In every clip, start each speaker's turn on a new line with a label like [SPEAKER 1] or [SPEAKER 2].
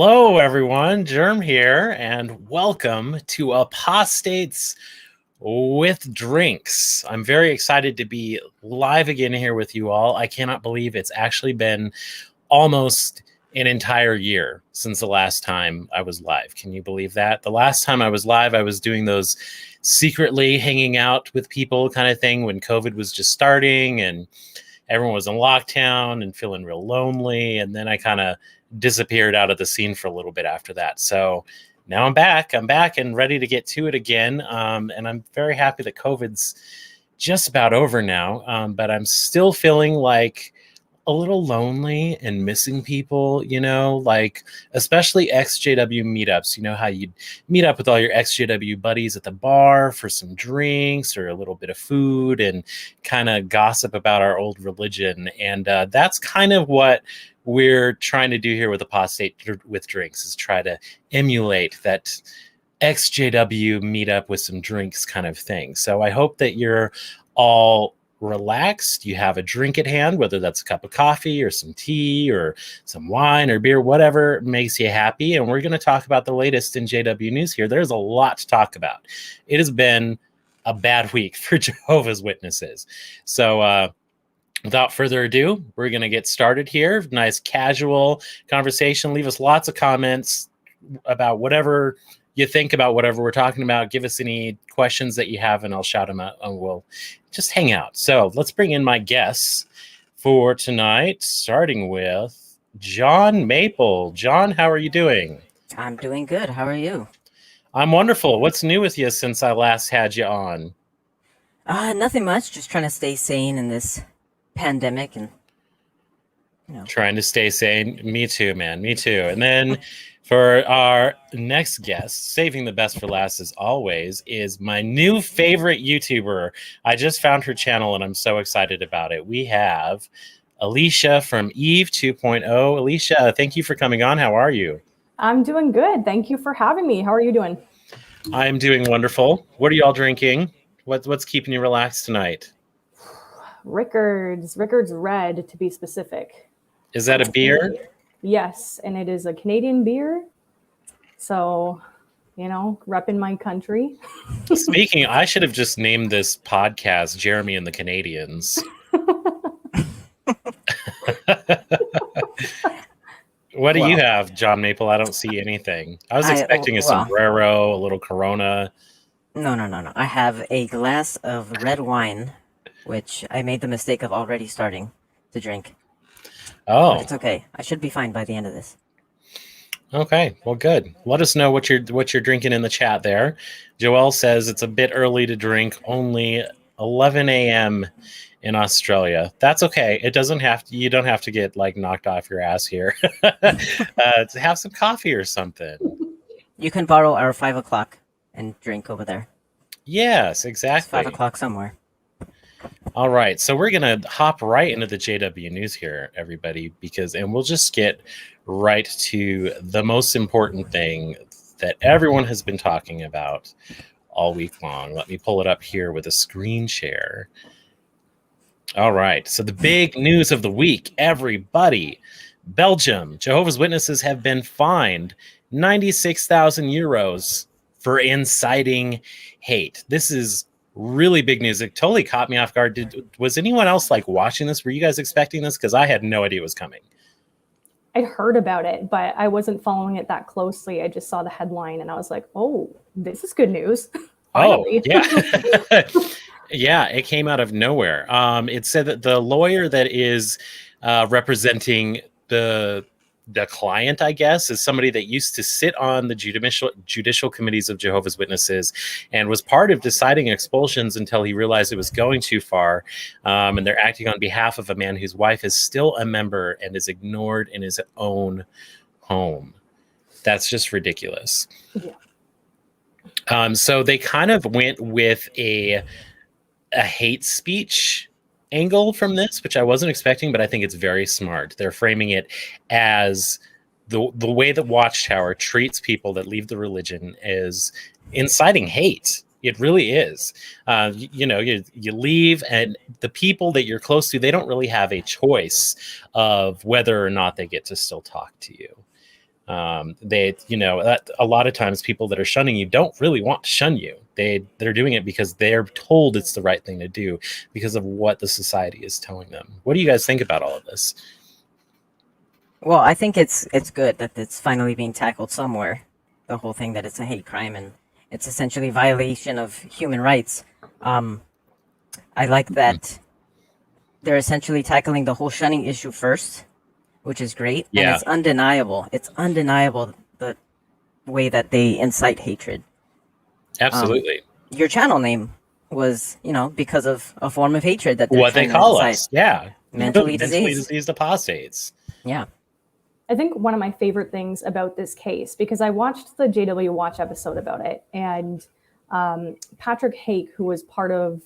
[SPEAKER 1] Hello, everyone. Germ here, and welcome to Apostates with Drinks. I'm very excited to be live again here with you all. I cannot believe it's actually been almost an entire year since the last time I was live. Can you believe that? The last time I was live, I was doing those secretly hanging out with people kind of thing when COVID was just starting and everyone was in lockdown and feeling real lonely. And then I kind of disappeared out of the scene for a little bit after that. So now I'm back and ready to get to it again. And I'm very happy that COVID's just about over now. But I'm still feeling like a little lonely and missing people, like especially ex-JW meetups. You know how you'd meet up with all your ex-JW buddies at the bar for some drinks or a little bit of food and kind of gossip about our old religion. And that's kind of what we're trying to do here with Apostate with Drinks, is try to emulate that ex-JW meetup with some drinks kind of thing. So I hope that you're all relaxed, you have a drink at hand, whether that's a cup of coffee or some tea or some wine or beer, whatever makes you happy. And we're going to talk about the latest in JW news here. There's a lot to talk about. It has been a bad week for Jehovah's Witnesses. So without further ado, we're going to get started here. Nice casual conversation. Leave us lots of comments about whatever you think about whatever we're talking about. Give us any questions that you have and I'll shout them out and we'll just hang out. So let's bring in my guests for tonight, starting with John Maple. John, how are you doing?
[SPEAKER 2] I'm doing good. How are you?
[SPEAKER 1] I'm wonderful. What's new with you since I last had you on?
[SPEAKER 2] Nothing much. Just trying to stay sane in this pandemic and,
[SPEAKER 1] Trying to stay sane. Me too, man. Me too. And then for our next guest, saving the best for last as always, is my new favorite YouTuber. I just found her channel and I'm so excited about it. We have Alicia from Eve 2.0. Alicia, thank you for coming on. How are you?
[SPEAKER 3] I'm doing good. Thank you for having me. How are you doing?
[SPEAKER 1] I'm doing wonderful. What are y'all drinking? What's keeping you relaxed tonight?
[SPEAKER 3] Rickard's Red, to be specific.
[SPEAKER 1] Is that a beer?
[SPEAKER 3] Yes, and it is a Canadian beer. So, repping my country.
[SPEAKER 1] Speaking, I should have just named this podcast Jeremy and the Canadians. What do you have, John Maple? I don't see anything. I was expecting a sombrero, a little Corona.
[SPEAKER 2] No. I have a glass of red wine, which I made the mistake of already starting to drink.
[SPEAKER 1] Oh,
[SPEAKER 2] but it's okay. I should be fine by the end of this.
[SPEAKER 1] Okay, well, good. Let us know what you're drinking in the chat there. Joelle says it's a bit early to drink, only 11 a.m. in Australia. That's okay. It doesn't have to. You don't have to get knocked off your ass here. To have some coffee or something.
[SPEAKER 2] You can borrow our 5 o'clock and drink over there.
[SPEAKER 1] Yes, exactly.
[SPEAKER 2] It's 5 o'clock somewhere.
[SPEAKER 1] All right, so we're going to hop right into the JW news here, everybody, and we'll just get right to the most important thing that everyone has been talking about all week long. Let me pull it up here with a screen share. All right, so the big news of the week, everybody. Belgium, Jehovah's Witnesses have been fined 96,000 euros for inciting hate. This is really big news. It totally caught me off guard. Was anyone else watching this? Were you guys expecting this? Because I had no idea it was coming.
[SPEAKER 3] I'd heard about it, but I wasn't following it that closely. I just saw the headline and I was like, oh, this is good news.
[SPEAKER 1] Oh, yeah. Yeah, it came out of nowhere. It said that the lawyer that is representing the client, I guess, is somebody that used to sit on the judicial committees of Jehovah's Witnesses and was part of deciding expulsions until he realized it was going too far. And they're acting on behalf of a man whose wife is still a member and is ignored in his own home. That's just ridiculous. Yeah. So they kind of went with a hate speech angle from this, which I wasn't expecting, but I think it's very smart. They're framing it as the way that Watchtower treats people that leave the religion is inciting hate. It really is. You leave, and the people that you're close to, they don't really have a choice of whether or not they get to still talk to you. They, that a lot of times people that are shunning you don't really want to shun you. They're doing it because they're told it's the right thing to do because of what the society is telling them. What do you guys think about all of this?
[SPEAKER 2] Well, I think it's good that it's finally being tackled somewhere. The whole thing that it's a hate crime and it's essentially violation of human rights. I like that they're essentially tackling the whole shunning issue first, which is great.
[SPEAKER 1] Yeah.
[SPEAKER 2] And it's undeniable. It's undeniable the way that they incite hatred.
[SPEAKER 1] Absolutely.
[SPEAKER 2] Your channel name was, because of a form of hatred that they're
[SPEAKER 1] what they
[SPEAKER 2] trying to
[SPEAKER 1] call
[SPEAKER 2] incite.
[SPEAKER 1] us. Yeah.
[SPEAKER 2] Mentally
[SPEAKER 1] diseased apostates.
[SPEAKER 2] Yeah.
[SPEAKER 3] I think one of my favorite things about this case, because I watched the JW Watch episode about it, and Patrick Hake, who was part of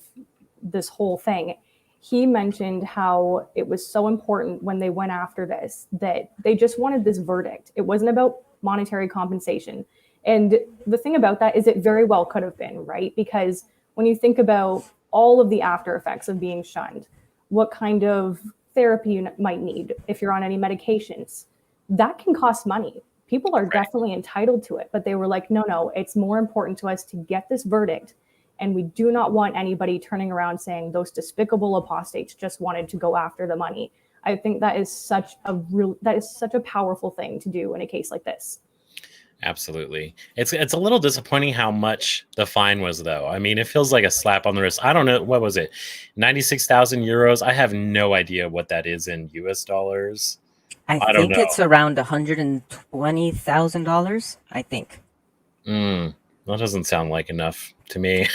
[SPEAKER 3] this whole thing, he mentioned how it was so important when they went after this, that they just wanted this verdict. It wasn't about monetary compensation. And the thing about that is it very well could have been, right? Because when you think about all of the after effects of being shunned, what kind of therapy you might need, if you're on any medications, that can cost money. People are definitely entitled to it, but they were like, no, it's more important to us to get this verdict. And we do not want anybody turning around saying those despicable apostates just wanted to go after the money. I think that is such a powerful thing to do in a case like this.
[SPEAKER 1] Absolutely. It's a little disappointing how much the fine was, though. I mean, it feels like a slap on the wrist. I don't know. What was it? 96,000 euros. I have no idea what that is in US dollars.
[SPEAKER 2] I think it's around $120,000, I think.
[SPEAKER 1] That doesn't sound like enough to me.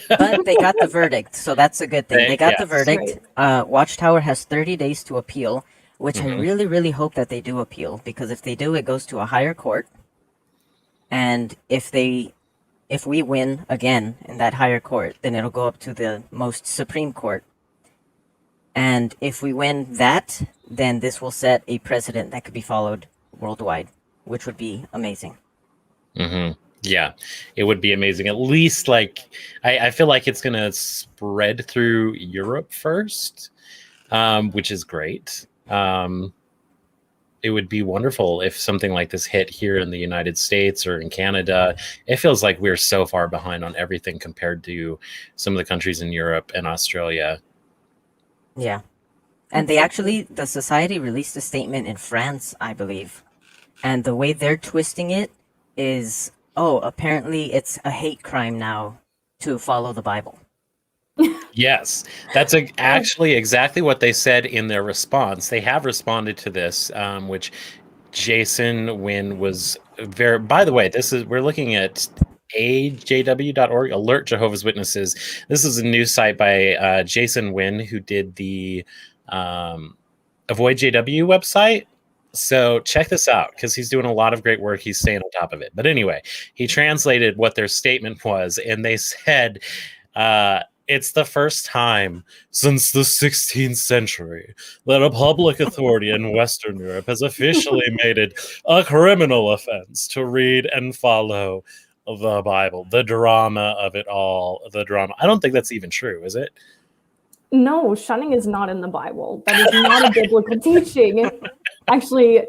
[SPEAKER 2] But they got the verdict, so that's a good thing. They got the verdict. Watchtower has 30 days to appeal, which I really, really hope that they do appeal, because if they do, it goes to a higher court. And if we win again in that higher court, then it'll go up to the most Supreme Court. And if we win that, then this will set a precedent that could be followed worldwide, which would be amazing.
[SPEAKER 1] Yeah, it would be amazing. At least, I feel like it's going to spread through Europe first, which is great. It would be wonderful if something like this hit here in the United States or in Canada. It feels like we're so far behind on everything compared to some of the countries in Europe and Australia.
[SPEAKER 2] Yeah. And the society released a statement in France, I believe. And the way they're twisting it is, apparently it's a hate crime now to follow the Bible.
[SPEAKER 1] Yes, that's actually exactly what they said in their response. They have responded to this, which Jason Wynn was very. By the way, we're looking at ajw.org, Alert Jehovah's Witnesses. This is a news site by Jason Wynn, who did the Avoid JW website. So check this out, because he's doing a lot of great work. He's staying on top of it. But anyway, he translated what their statement was, and they said, it's the first time since the 16th century that a public authority in Western Europe has officially made it a criminal offense to read and follow the Bible. The drama of it all. The drama. I don't think that's even true, is it?
[SPEAKER 3] No, shunning is not in the Bible. That is not a biblical teaching. Actually,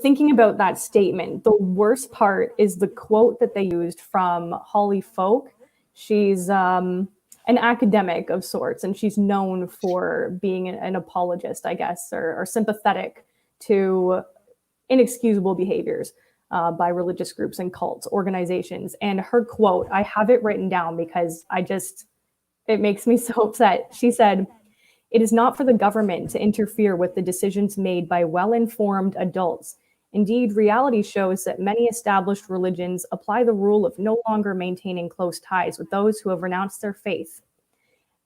[SPEAKER 3] thinking about that statement, the worst part is the quote that they used from Holly Folk. She's an academic of sorts, and she's known for being an apologist, I guess, or sympathetic to inexcusable behaviors by religious groups and cults, organizations. And her quote, I have it written down because it makes me so upset. She said, "It is not for the government to interfere with the decisions made by well-informed adults. Indeed, reality shows that many established religions apply the rule of no longer maintaining close ties with those who have renounced their faith."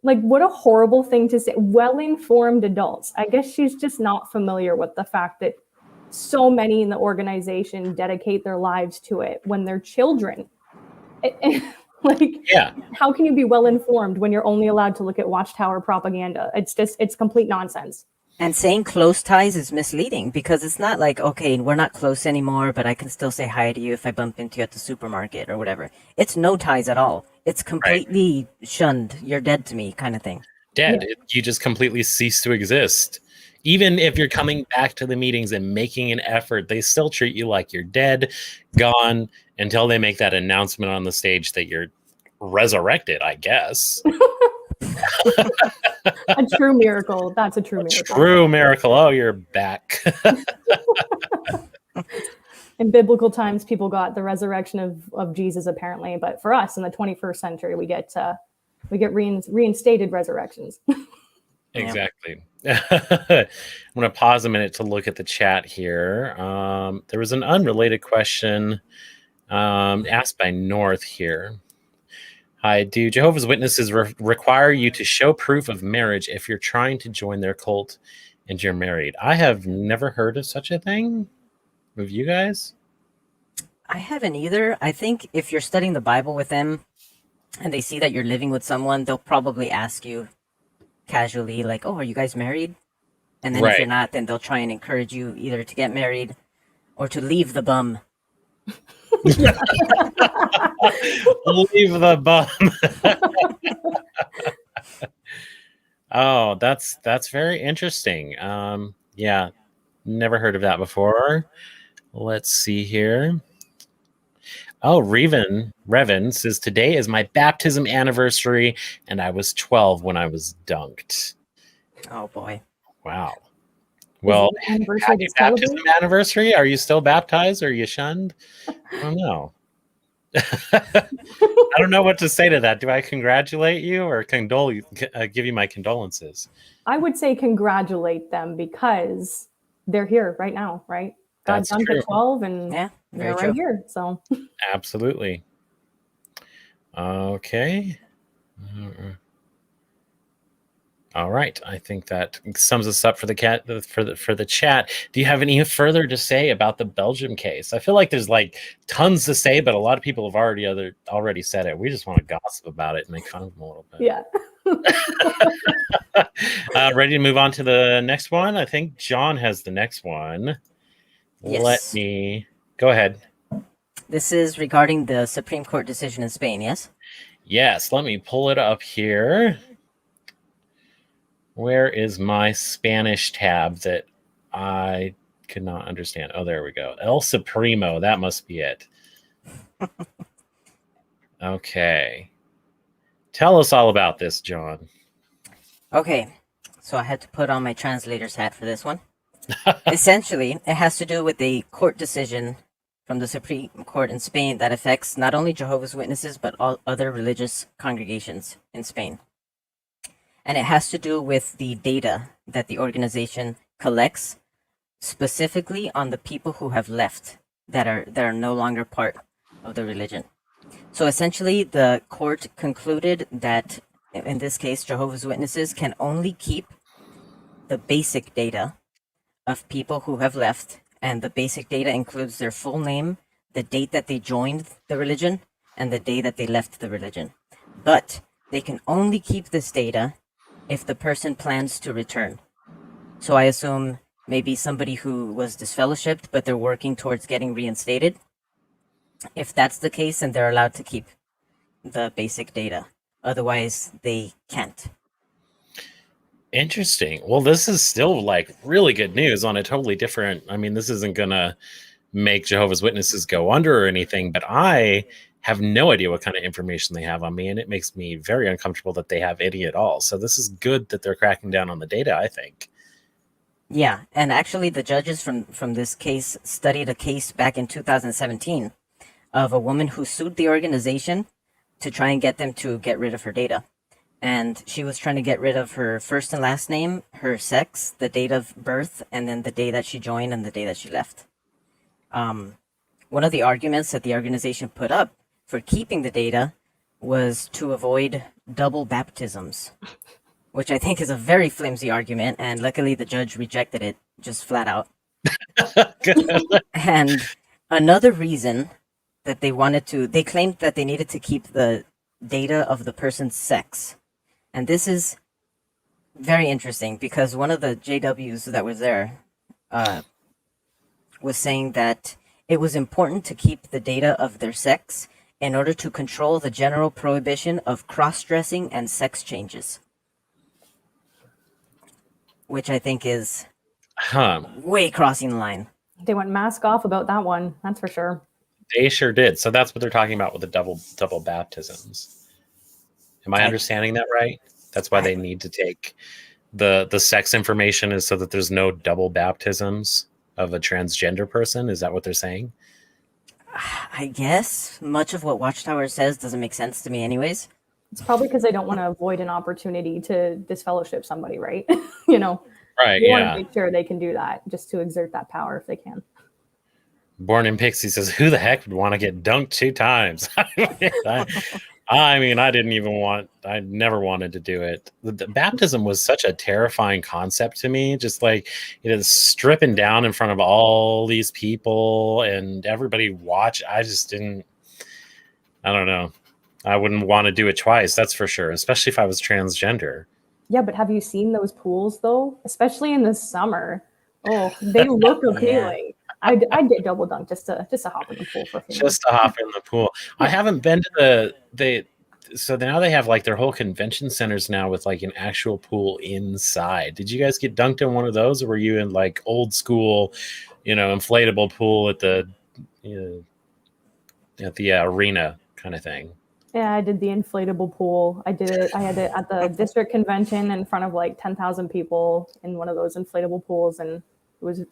[SPEAKER 3] Like, what a horrible thing to say. Well-informed adults. I guess she's just not familiar with the fact that so many in the organization dedicate their lives to it when they're children. How can you be well-informed when you're only allowed to look at Watchtower propaganda? It's complete nonsense.
[SPEAKER 2] And saying close ties is misleading, because it's not like, okay, we're not close anymore, but I can still say hi to you if I bump into you at the supermarket or whatever. It's no ties at all. It's completely shunned. You're dead to me kind of thing.
[SPEAKER 1] Dead. Yeah. You just completely cease to exist. Even if you're coming back to the meetings and making an effort, they still treat you like you're dead, gone, until they make that announcement on the stage that you're resurrected, I guess.
[SPEAKER 3] A true miracle. That's a true miracle.
[SPEAKER 1] True miracle. Oh, you're back.
[SPEAKER 3] In biblical times, people got the resurrection of Jesus, apparently, but for us in the 21st century, we get reinstated resurrections.
[SPEAKER 1] Exactly. I'm going to pause a minute to look at the chat here. There was an unrelated question asked by North here. Hi, do Jehovah's Witnesses require you to show proof of marriage if you're trying to join their cult and you're married? I have never heard of such a thing. Have you guys?
[SPEAKER 2] I haven't either. I think if you're studying the Bible with them and they see that you're living with someone, they'll probably ask you casually, like, oh, are you guys married? And then if you're not, then they'll try and encourage you either to get married or to leave the bum.
[SPEAKER 1] Leave the bum. Oh, that's very interesting. Yeah, never heard of that before. Let's see here. Oh, Revan says, today is my baptism anniversary, and I was 12 when I was dunked.
[SPEAKER 2] Oh, boy.
[SPEAKER 1] Wow. Well, happy baptism anniversary. Are you still baptized, or are you shunned? I don't know. I don't know what to say to that. Do I congratulate you or give you my condolences?
[SPEAKER 3] I would say congratulate them because they're here right now, right? God dunked at 12 and they're right here. So
[SPEAKER 1] absolutely. Okay. All right. I think that sums us up for the chat. Do you have any further to say about the Belgium case? I feel like there's like tons to say, but a lot of people have already said it. We just want to gossip about it and make fun of them a little bit.
[SPEAKER 3] Yeah.
[SPEAKER 1] Ready to move on to the next one? I think John has the next one.
[SPEAKER 2] Yes.
[SPEAKER 1] Let me go ahead.
[SPEAKER 2] This is regarding the Supreme Court decision in Spain, yes?
[SPEAKER 1] Yes. Let me pull it up here. Where is my Spanish tab that I could not understand? Oh, there we go. El Supremo. That must be it. Okay. Tell us all about this, John.
[SPEAKER 2] Okay. So I had to put on my translator's hat for this one. Essentially, it has to do with a court decision from the Supreme Court in Spain that affects not only Jehovah's Witnesses, but all other religious congregations in Spain. And it has to do with the data that the organization collects, specifically on the people who have left that are no longer part of the religion. So essentially, the court concluded that, in this case, Jehovah's Witnesses can only keep the basic data of people who have left, and the basic data includes their full name, the date that they joined the religion, and the day that they left the religion. But they can only keep this data if the person plans to return. So I assume maybe somebody who was disfellowshipped, but they're working towards getting reinstated. If that's the case, then they're allowed to keep the basic data. Otherwise, they can't.
[SPEAKER 1] Interesting. Well, this is still like really good news on a totally different. I mean, this isn't going to make Jehovah's Witnesses go under or anything, but I have no idea what kind of information they have on me, and it makes me very uncomfortable that they have any at all. So this is good that they're cracking down on the data, I think.
[SPEAKER 2] Yeah, and actually the judges from this case studied a case back in 2017 of a woman who sued the organization to try and get them to get rid of her data. And she was trying to get rid of her first and last name, her sex, the date of birth, and then the day that she joined and the day that she left. One of the arguments that the organization put up for keeping the data was to avoid double baptisms, which I think is a very flimsy argument, and luckily the judge rejected it just flat out. And another reason that they claimed that they needed to keep the data of the person's sex. And this is very interesting because one of the JWs that was there was saying that it was important to keep the data of their sex in order to control the general prohibition of cross-dressing and sex changes. Which I think is Way crossing the line.
[SPEAKER 3] They went mask off about that one. That's for sure.
[SPEAKER 1] They sure did. So that's what they're talking about with the double baptisms. Am I understanding that right? That's why they need to take the sex information is so that there's no double baptisms of a transgender person. Is that what they're saying?
[SPEAKER 2] I guess much of what Watchtower says doesn't make sense to me anyways.
[SPEAKER 3] It's probably because they don't want to avoid an opportunity to disfellowship somebody, right? You know,
[SPEAKER 1] Right,
[SPEAKER 3] they want to make sure they can do that just to exert that power if they can.
[SPEAKER 1] Born in Pixie says, who the heck would want to get dunked 2 times? I mean, I never wanted to do it. The baptism was such a terrifying concept to me. Just like, stripping down in front of all these people and everybody watch. I don't know. I wouldn't want to do it twice. That's for sure. Especially if I was transgender.
[SPEAKER 3] Yeah, but have you seen those pools though? Especially in the summer. Oh, they look appealing. I'd get double dunked just to hop in the pool for a few minutes.
[SPEAKER 1] Just to hop in the pool. I haven't been to so now they have like their whole convention centers now with like an actual pool inside. Did you guys get dunked in one of those, or were you in like old school, inflatable pool at the arena kind of thing?
[SPEAKER 3] Yeah, I did the inflatable pool. I did it. I had it at the district convention in front of like 10,000 people in one of those inflatable pools, and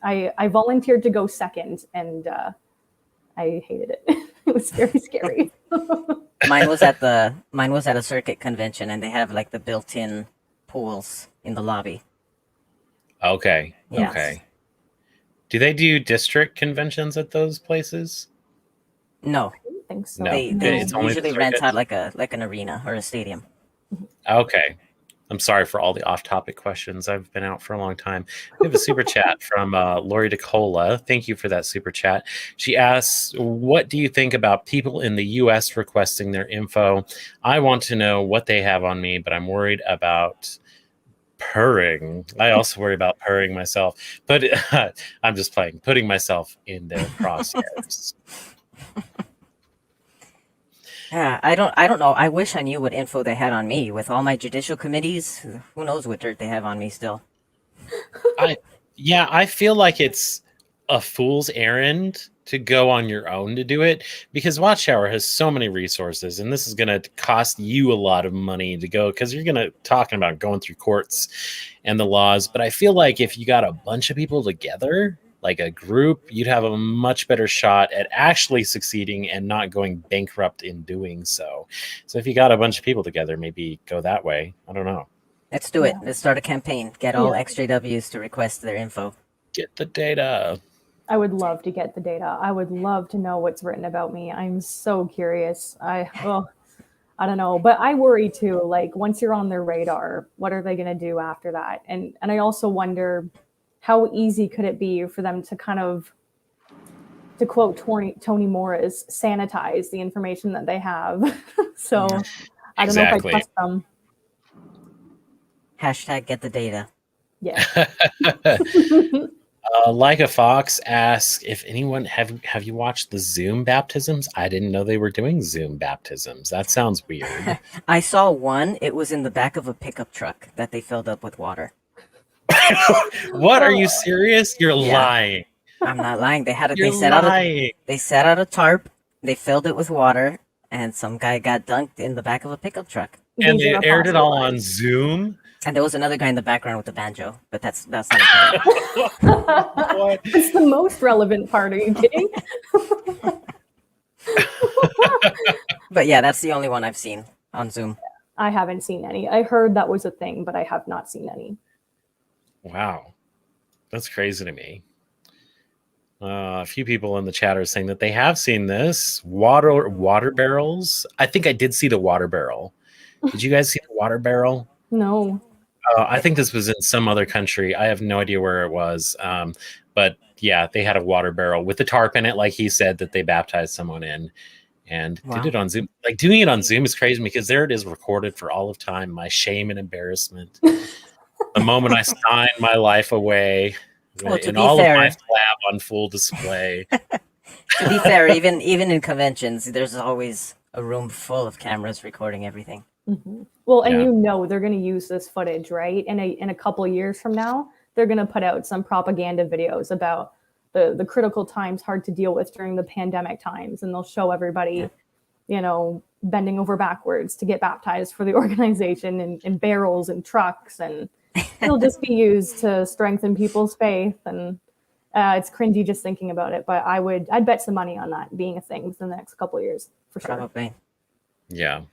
[SPEAKER 3] I volunteered to go second, and I hated it. It was very scary.
[SPEAKER 2] Mine was at a circuit convention, and they have like the built-in pools in the lobby.
[SPEAKER 1] Okay.
[SPEAKER 2] Yes.
[SPEAKER 1] Okay. Do they do district conventions at those places?
[SPEAKER 2] No.
[SPEAKER 3] I don't think so.
[SPEAKER 1] No.
[SPEAKER 2] They
[SPEAKER 1] It's only
[SPEAKER 2] usually
[SPEAKER 1] the
[SPEAKER 2] rent
[SPEAKER 1] circuit?
[SPEAKER 2] out like an arena or a stadium.
[SPEAKER 1] Okay. I'm sorry for all the off-topic questions. I've been out for a long time. We have a super chat from Lori DeCola. Thank you for that super chat. She asks, what do you think about people in the U.S. requesting their info? I want to know what they have on me, but I'm worried about purring. I also worry about purring myself, but I'm just putting myself in their crosshairs.
[SPEAKER 2] Yeah, I don't know. I wish I knew what info they had on me. With all my judicial committees, who knows what dirt they have on me still.
[SPEAKER 1] I feel like it's a fool's errand to go on your own to do it, because Watchtower has so many resources, and this is going to cost you a lot of money to go, because you're going to talking about going through courts and the laws. But I feel like if you got a bunch of people together, like a group, you'd have a much better shot at actually succeeding and not going bankrupt in doing so. So if you got a bunch of people together, maybe go that way. I don't know.
[SPEAKER 2] Let's do it. Let's start a campaign. Get all XJWs to request their info.
[SPEAKER 1] Get the data.
[SPEAKER 3] I would love to get the data. I would love to know what's written about me. I'm so curious. I don't know, but I worry too. Like, once you're on their radar, what are they going to do after that? And I also wonder, how easy could it be for them to kind of, to quote Tony Morris, sanitize the information that they have? So I don't know if I trust them.
[SPEAKER 2] Hashtag get the data.
[SPEAKER 3] Yeah.
[SPEAKER 1] Like a Fox asks if anyone have you watched the Zoom baptisms? I didn't know they were doing Zoom baptisms. That sounds weird.
[SPEAKER 2] I saw one. It was in the back of a pickup truck that they filled up with water.
[SPEAKER 1] What? Are you serious? You're lying.
[SPEAKER 2] I'm not lying. They had it.
[SPEAKER 1] Lying.
[SPEAKER 2] They set out a tarp. They filled it with water, and some guy got dunked in the back of a pickup truck.
[SPEAKER 1] And they aired it all on Zoom.
[SPEAKER 2] And there was another guy in the background with a banjo, but that's not a
[SPEAKER 1] What?
[SPEAKER 3] It's the most relevant part. Are you kidding?
[SPEAKER 2] But yeah, that's the only one I've seen on Zoom.
[SPEAKER 3] I haven't seen any. I heard that was a thing, but I have not seen any.
[SPEAKER 1] Wow. That's crazy to me. A few people in the chat are saying that they have seen this. Water barrels. I think I did see the water barrel. Did you guys see the water barrel?
[SPEAKER 3] No.
[SPEAKER 1] I think this was in some other country. I have no idea where it was. But yeah, they had a water barrel with the tarp in it, like he said, that they baptized someone in, and did it on Zoom. Like, doing it on Zoom is crazy because there it is, recorded for all of time. My shame and embarrassment. The moment I signed my life away, and all of my flab on full display.
[SPEAKER 2] To be fair, even in conventions, there's always a room full of cameras recording everything.
[SPEAKER 3] Mm-hmm. Well, and they're going to use this footage, right? In a couple of years from now, they're going to put out some propaganda videos about the critical times hard to deal with during the pandemic times, and they'll show everybody, bending over backwards to get baptized for the organization in barrels and trucks, and it'll just be used to strengthen people's faith. And it's cringy just thinking about it, but I'd bet some money on that being a thing within the next couple of years for sure.
[SPEAKER 2] Probably.
[SPEAKER 1] Yeah.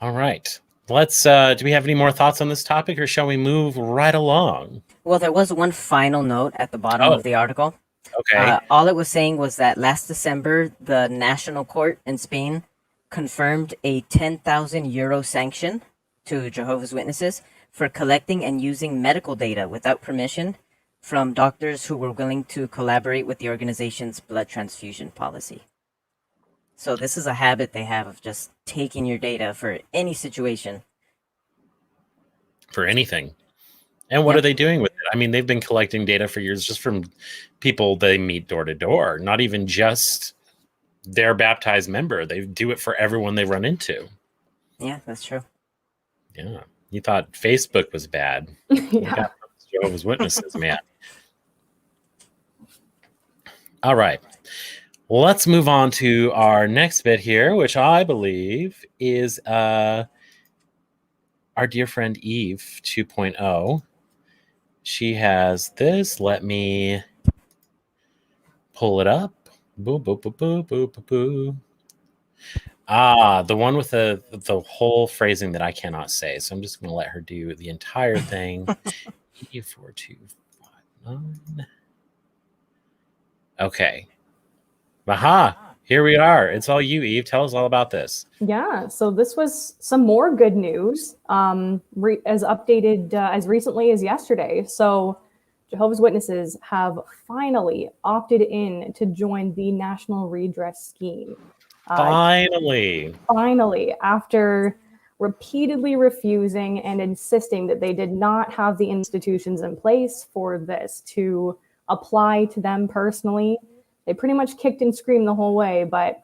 [SPEAKER 1] All right. Let's do we have any more thoughts on this topic, or shall we move right along?
[SPEAKER 2] Well, there was one final note at the bottom of the article.
[SPEAKER 1] Okay.
[SPEAKER 2] All it was saying was that last December, the National Court in Spain confirmed a 10,000 euro sanction to Jehovah's Witnesses for collecting and using medical data without permission from doctors who were willing to collaborate with the organization's blood transfusion policy. So this is a habit they have of just taking your data for any situation.
[SPEAKER 1] For anything. And what are they doing with it? I mean, they've been collecting data for years just from people they meet door to door, not even just their baptized member. They do it for everyone they run into.
[SPEAKER 2] Yeah, that's true.
[SPEAKER 1] Yeah. You thought Facebook was bad.
[SPEAKER 3] Yeah.
[SPEAKER 1] Got Jehovah's Witnesses, man. All right. Well, let's move on to our next bit here, which I believe is our dear friend Eve 2.0. She has this. Let me pull it up. Boo, boo, boo, boo, boo, boo, boo. The one with the whole phrasing that I cannot say. So I'm just going to let her do the entire thing. E4259. Okay. Aha! Here we are. It's all you, Eve. Tell us all about this.
[SPEAKER 3] Yeah, so this was some more good news, as updated as recently as yesterday. So Jehovah's Witnesses have finally opted in to join the National Redress Scheme.
[SPEAKER 1] Finally,
[SPEAKER 3] after repeatedly refusing and insisting that they did not have the institutions in place for this to apply to them personally. They pretty much kicked and screamed the whole way, but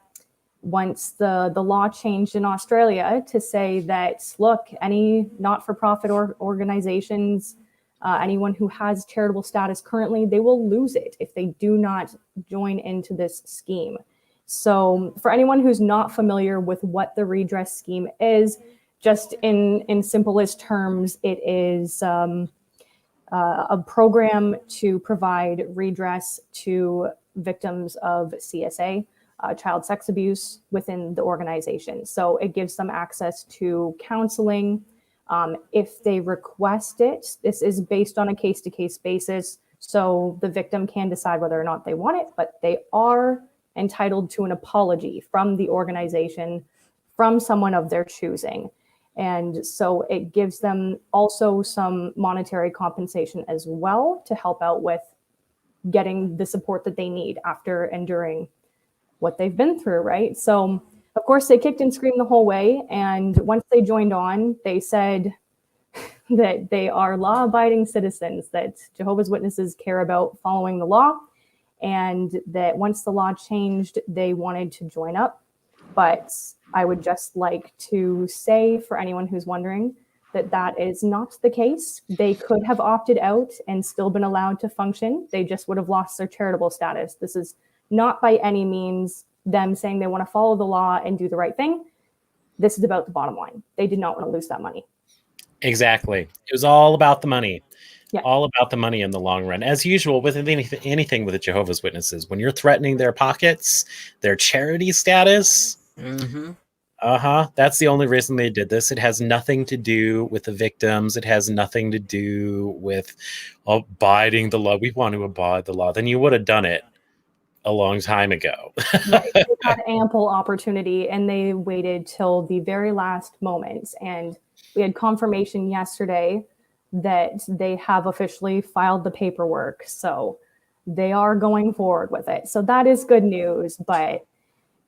[SPEAKER 3] once the law changed in Australia to say that, look, any not-for-profit organizations, anyone who has charitable status currently, they will lose it if they do not join into this scheme. So for anyone who's not familiar with what the redress scheme is, just in simplest terms, it is a program to provide redress to victims of CSA, child sex abuse within the organization. So it gives them access to counseling if they request it. This is based on a case-to-case basis, so the victim can decide whether or not they want it, but they are entitled to an apology from the organization, from someone of their choosing. And so it gives them also some monetary compensation as well to help out with getting the support that they need after enduring what they've been through, right? So, of course, they kicked and screamed the whole way. And once they joined on, they said that they are law-abiding citizens, that Jehovah's Witnesses care about following the law, and that once the law changed, they wanted to join up. But I would just like to say, for anyone who's wondering, that is not the case. They could have opted out and still been allowed to function. They just would have lost their charitable status. This is not by any means them saying they want to follow the law and do the right thing. This is about the bottom line. They did not want to lose that money.
[SPEAKER 1] Exactly. It was all about the money.
[SPEAKER 3] Yeah.
[SPEAKER 1] All about the money in the long run. As usual, with anything with the Jehovah's Witnesses, when you're threatening their pockets, their charity status, that's the only reason they did this. It has nothing to do with the victims. It has nothing to do with abiding the law. We want to abide the law. Then you would have done it a long time ago.
[SPEAKER 3] Right. They had ample opportunity, and they waited till the very last moment. And we had confirmation yesterday that they have officially filed the paperwork. So they are going forward with it. So that is good news. But,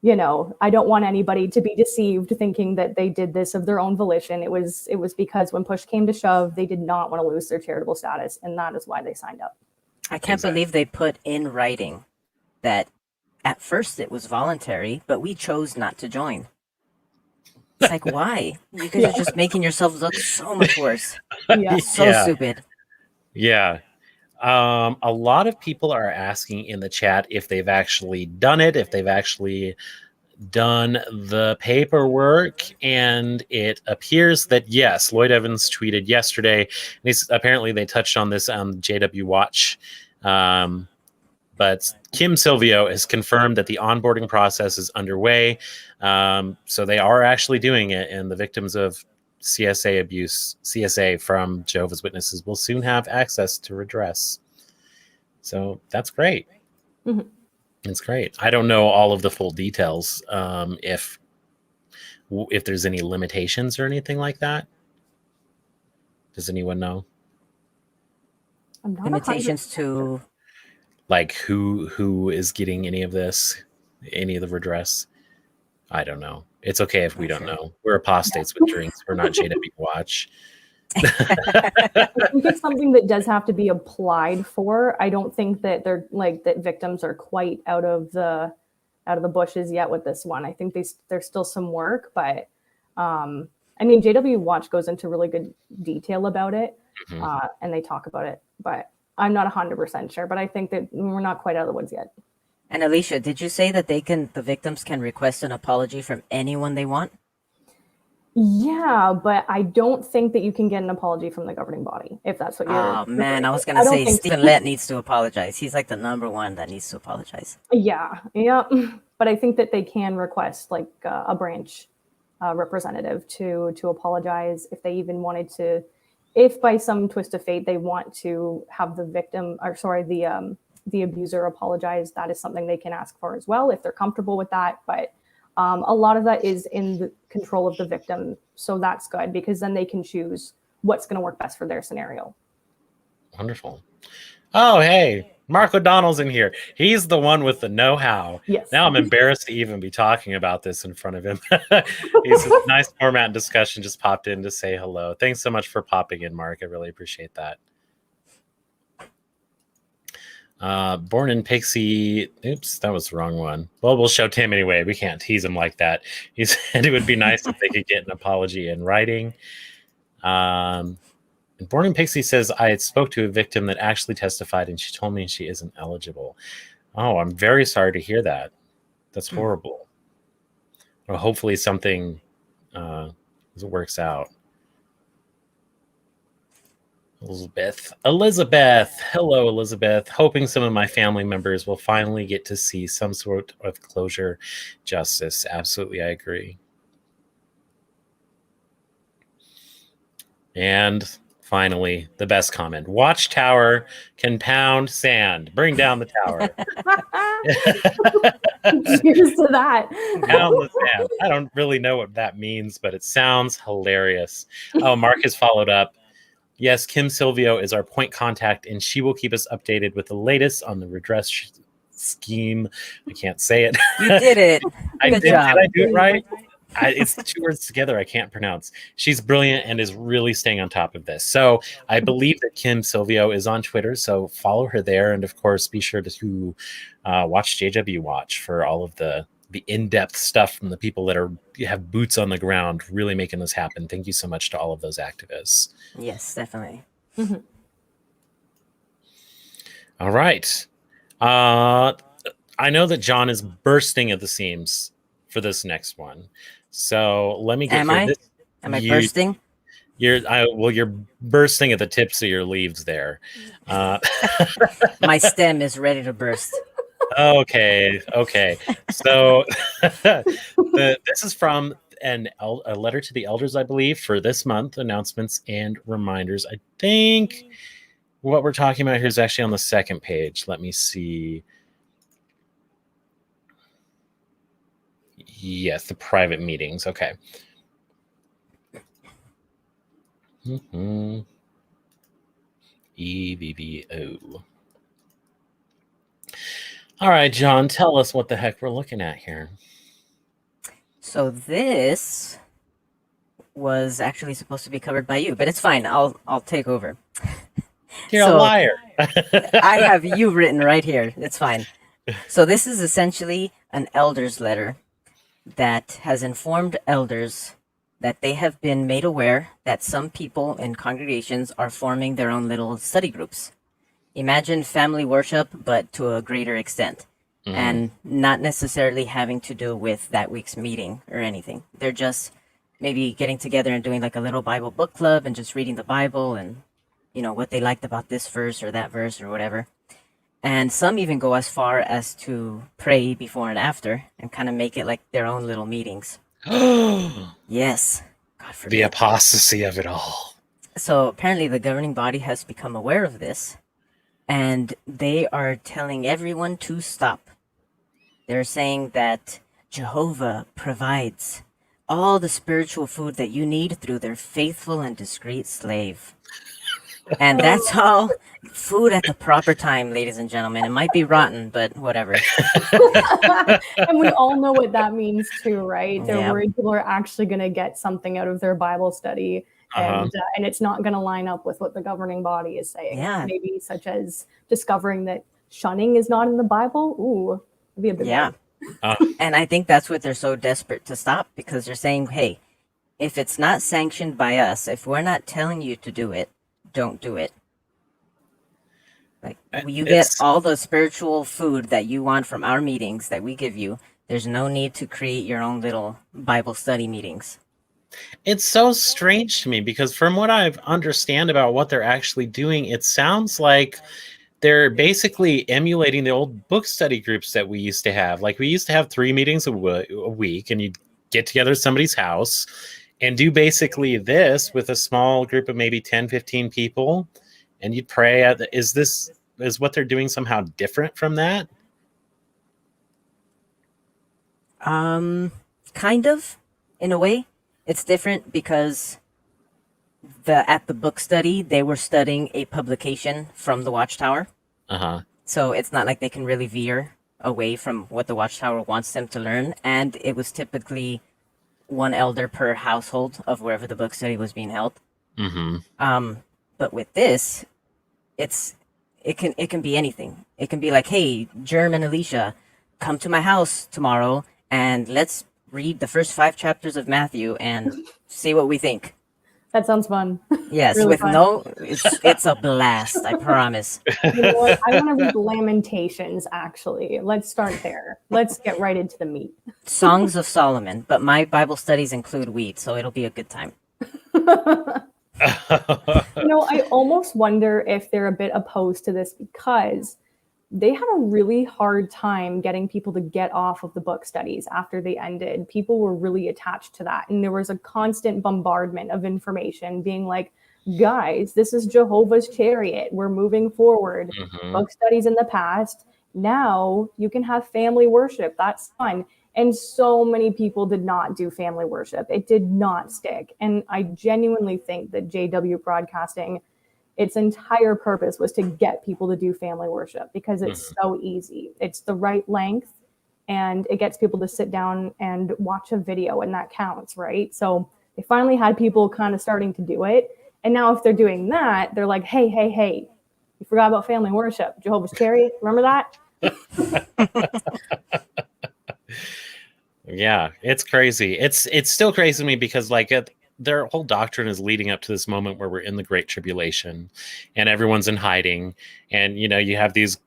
[SPEAKER 3] I don't want anybody to be deceived thinking that they did this of their own volition. It was because when push came to shove, they did not want to lose their charitable status. And that is why they signed up.
[SPEAKER 2] I can't believe they put in writing that at first it was voluntary, but we chose not to join. It's like, why? You guys are just making yourselves look so much worse.
[SPEAKER 3] Yeah.
[SPEAKER 2] So stupid.
[SPEAKER 1] Yeah. A lot of people are asking in the chat if they've actually done it, if they've actually done the paperwork, and it appears that yes. Lloyd Evans tweeted yesterday. Apparently they touched on this on JW Watch, but Kim Silvio has confirmed that the onboarding process is underway. So they are actually doing it, and the victims of CSA abuse, CSA from Jehovah's Witnesses, will soon have access to redress. So that's great.
[SPEAKER 3] Mm-hmm.
[SPEAKER 1] It's great. I don't know all of the full details, if there's any limitations or anything like that. Does anyone know?
[SPEAKER 3] I'm not
[SPEAKER 2] Limitations to,
[SPEAKER 1] like, who is getting any of this, any of the redress? I don't know. It's okay if we don't know. We're apostates with drinks. We're not JW Watch.
[SPEAKER 3] I think it's something that does have to be applied for. I don't think that they're like that victims are quite out of the bushes yet with this one. I think there's still some work, but I mean, JW Watch goes into really good detail about it, and they talk about it, but I'm not 100% sure, but I think that we're not quite out of the woods yet.
[SPEAKER 2] And Alicia, did you say that the victims can request an apology from anyone they want?
[SPEAKER 3] Yeah, but I don't think that you can get an apology from the governing body, if that's what you're...
[SPEAKER 2] Oh, man, I was going to say Stephen Lett needs to apologize. He's like the number one that needs to apologize.
[SPEAKER 3] Yeah. But I think that they can request like a branch representative to apologize if they even wanted to, if by some twist of fate they want to have the victim, or sorry, the abuser apologize. That is something they can ask for as well if they're comfortable with that. But a lot of that is in the control of the victim. So that's good, because then they can choose what's going to work best for their scenario. Wonderful.
[SPEAKER 1] Oh, hey, Mark O'Donnell's in here. He's the one with the know-how.
[SPEAKER 3] Yes.
[SPEAKER 1] Now I'm embarrassed to even be talking about this in front of him. He's a nice format and discussion, just popped in to say hello. Thanks so much for popping in, Mark. I really appreciate that. Born in Pixie. Oops, that was the wrong one. Well, we'll show Tim anyway. We can't tease him like that. He said it would be nice if they could get an apology in writing. Born in Pixie says, I spoke to a victim that actually testified, and she told me she isn't eligible. Oh, I'm very sorry to hear that. That's horrible. Well, hopefully something works out. Elizabeth. Hello, Elizabeth. Hoping some of my family members will finally get to see some sort of closure, justice. Absolutely, I agree. And finally, the best comment. Watchtower can pound sand. Bring down the tower.
[SPEAKER 3] Cheers to that.
[SPEAKER 1] Pound the sand. I don't really know what that means, but it sounds hilarious. Oh, Mark has followed up. Yes, Kim Silvio is our point contact, and she will keep us updated with the latest on the redress scheme. I can't say it.
[SPEAKER 2] You did it.
[SPEAKER 1] Good job. Did I do it right? It's the two words together I can't pronounce. She's brilliant and is really staying on top of this. So I believe that Kim Silvio is on Twitter, so follow her there. And of course, be sure to watch JW Watch for all of the in-depth stuff from the people that have boots on the ground, really making this happen. Thank you so much to all of those activists.
[SPEAKER 2] Yes, definitely.
[SPEAKER 3] Mm-hmm.
[SPEAKER 1] All right. I know that John is bursting at the seams for this next one. So let me get
[SPEAKER 2] Am I bursting?
[SPEAKER 1] You're bursting at the tips of your leaves there.
[SPEAKER 2] My stem is ready to burst.
[SPEAKER 1] Okay. So this is from a letter to the elders, I believe, for this month, announcements and reminders. I think what we're talking about here is actually on the second page. Let me see. Yes, the private meetings. Okay. EVVO. All right, John, tell us what the heck we're looking at here.
[SPEAKER 2] So this was actually supposed to be covered by you, but it's fine. I'll take over.
[SPEAKER 1] You're a liar.
[SPEAKER 2] I have you written right here. It's fine. So this is essentially an elder's letter that has informed elders that they have been made aware that some people in congregations are forming their own little study groups. Imagine family worship, but to a greater extent, and not necessarily having to do with that week's meeting or anything. They're just maybe getting together and doing like a little Bible book club and just reading the Bible and, you know, what they liked about this verse or that verse or whatever. And some even go as far as to pray before and after and kind of make it like their own little meetings. Yes. God forbid.
[SPEAKER 1] The apostasy of it all.
[SPEAKER 2] So apparently the governing body has become aware of this, and they are telling everyone to stop. They're saying that Jehovah provides all the spiritual food that you need through their faithful and discreet slave. And that's all food at the proper time, ladies and gentlemen. It might be rotten, but whatever.
[SPEAKER 3] And we all know what that means too, right? They're
[SPEAKER 2] Yeah.
[SPEAKER 3] worried people are actually going to get something out of their Bible study, and it's not going to line up with what the governing body is saying.
[SPEAKER 2] Yeah.
[SPEAKER 3] Maybe such as discovering that shunning is not in the Bible. Ooh, that'd be a big
[SPEAKER 2] Yeah.
[SPEAKER 3] one.
[SPEAKER 2] And I think that's what they're so desperate to stop, because they're saying, hey, if it's not sanctioned by us, if we're not telling you to do it, don't do it. Like, you get all the spiritual food that you want from our meetings that we give you. There's no need to create your own little Bible study meetings.
[SPEAKER 1] It's so strange to me because from what I understand about what they're actually doing, it sounds like they're basically emulating the old book study groups that we used to have. Like, we used to have 3 meetings a week, and you'd get together at somebody's house and do basically this with a small group of maybe 10, 15 people, and you'd pray. Is what they're doing somehow different from that?
[SPEAKER 2] Kind of, in a way. It's different because at the book study, they were studying a publication from the Watchtower. So it's not like they can really veer away from what the Watchtower wants them to learn. And it was typically one elder per household of wherever the book study was being held. But with this, it can be anything. It can be like, hey, Jerm and Alicia, come to my house tomorrow and let's read the first 5 chapters of Matthew and see what we think.
[SPEAKER 3] That sounds fun.
[SPEAKER 2] Yes,
[SPEAKER 3] Really
[SPEAKER 2] with
[SPEAKER 3] fun.
[SPEAKER 2] it's a blast, I promise.
[SPEAKER 3] You know what? I want to read Lamentations, actually. Let's start there. Let's get right into the meat.
[SPEAKER 2] Songs of Solomon, but my Bible studies include weed, so it'll be a good time.
[SPEAKER 3] You know, I almost wonder if they're a bit opposed to this because they had a really hard time getting people to get off of the book studies after they ended. People were really attached to that. And there was a constant bombardment of information being like, guys, this is Jehovah's chariot. We're moving forward. Book studies in the past. Now you can have family worship. That's fun. And so many people did not do family worship. It did not stick. And I genuinely think that JW Broadcasting, its entire purpose was to get people to do family worship because it's so easy. It's the right length and it gets people to sit down and watch a video, and that counts, right? So they finally had people kind of starting to do it. And now if they're doing that, they're like, hey, you forgot about family worship. Jehovah's Chariot, remember that?
[SPEAKER 1] Yeah, it's crazy. It's still crazy to me because their whole doctrine is leading up to this moment where we're in the Great Tribulation and everyone's in hiding. And, you have these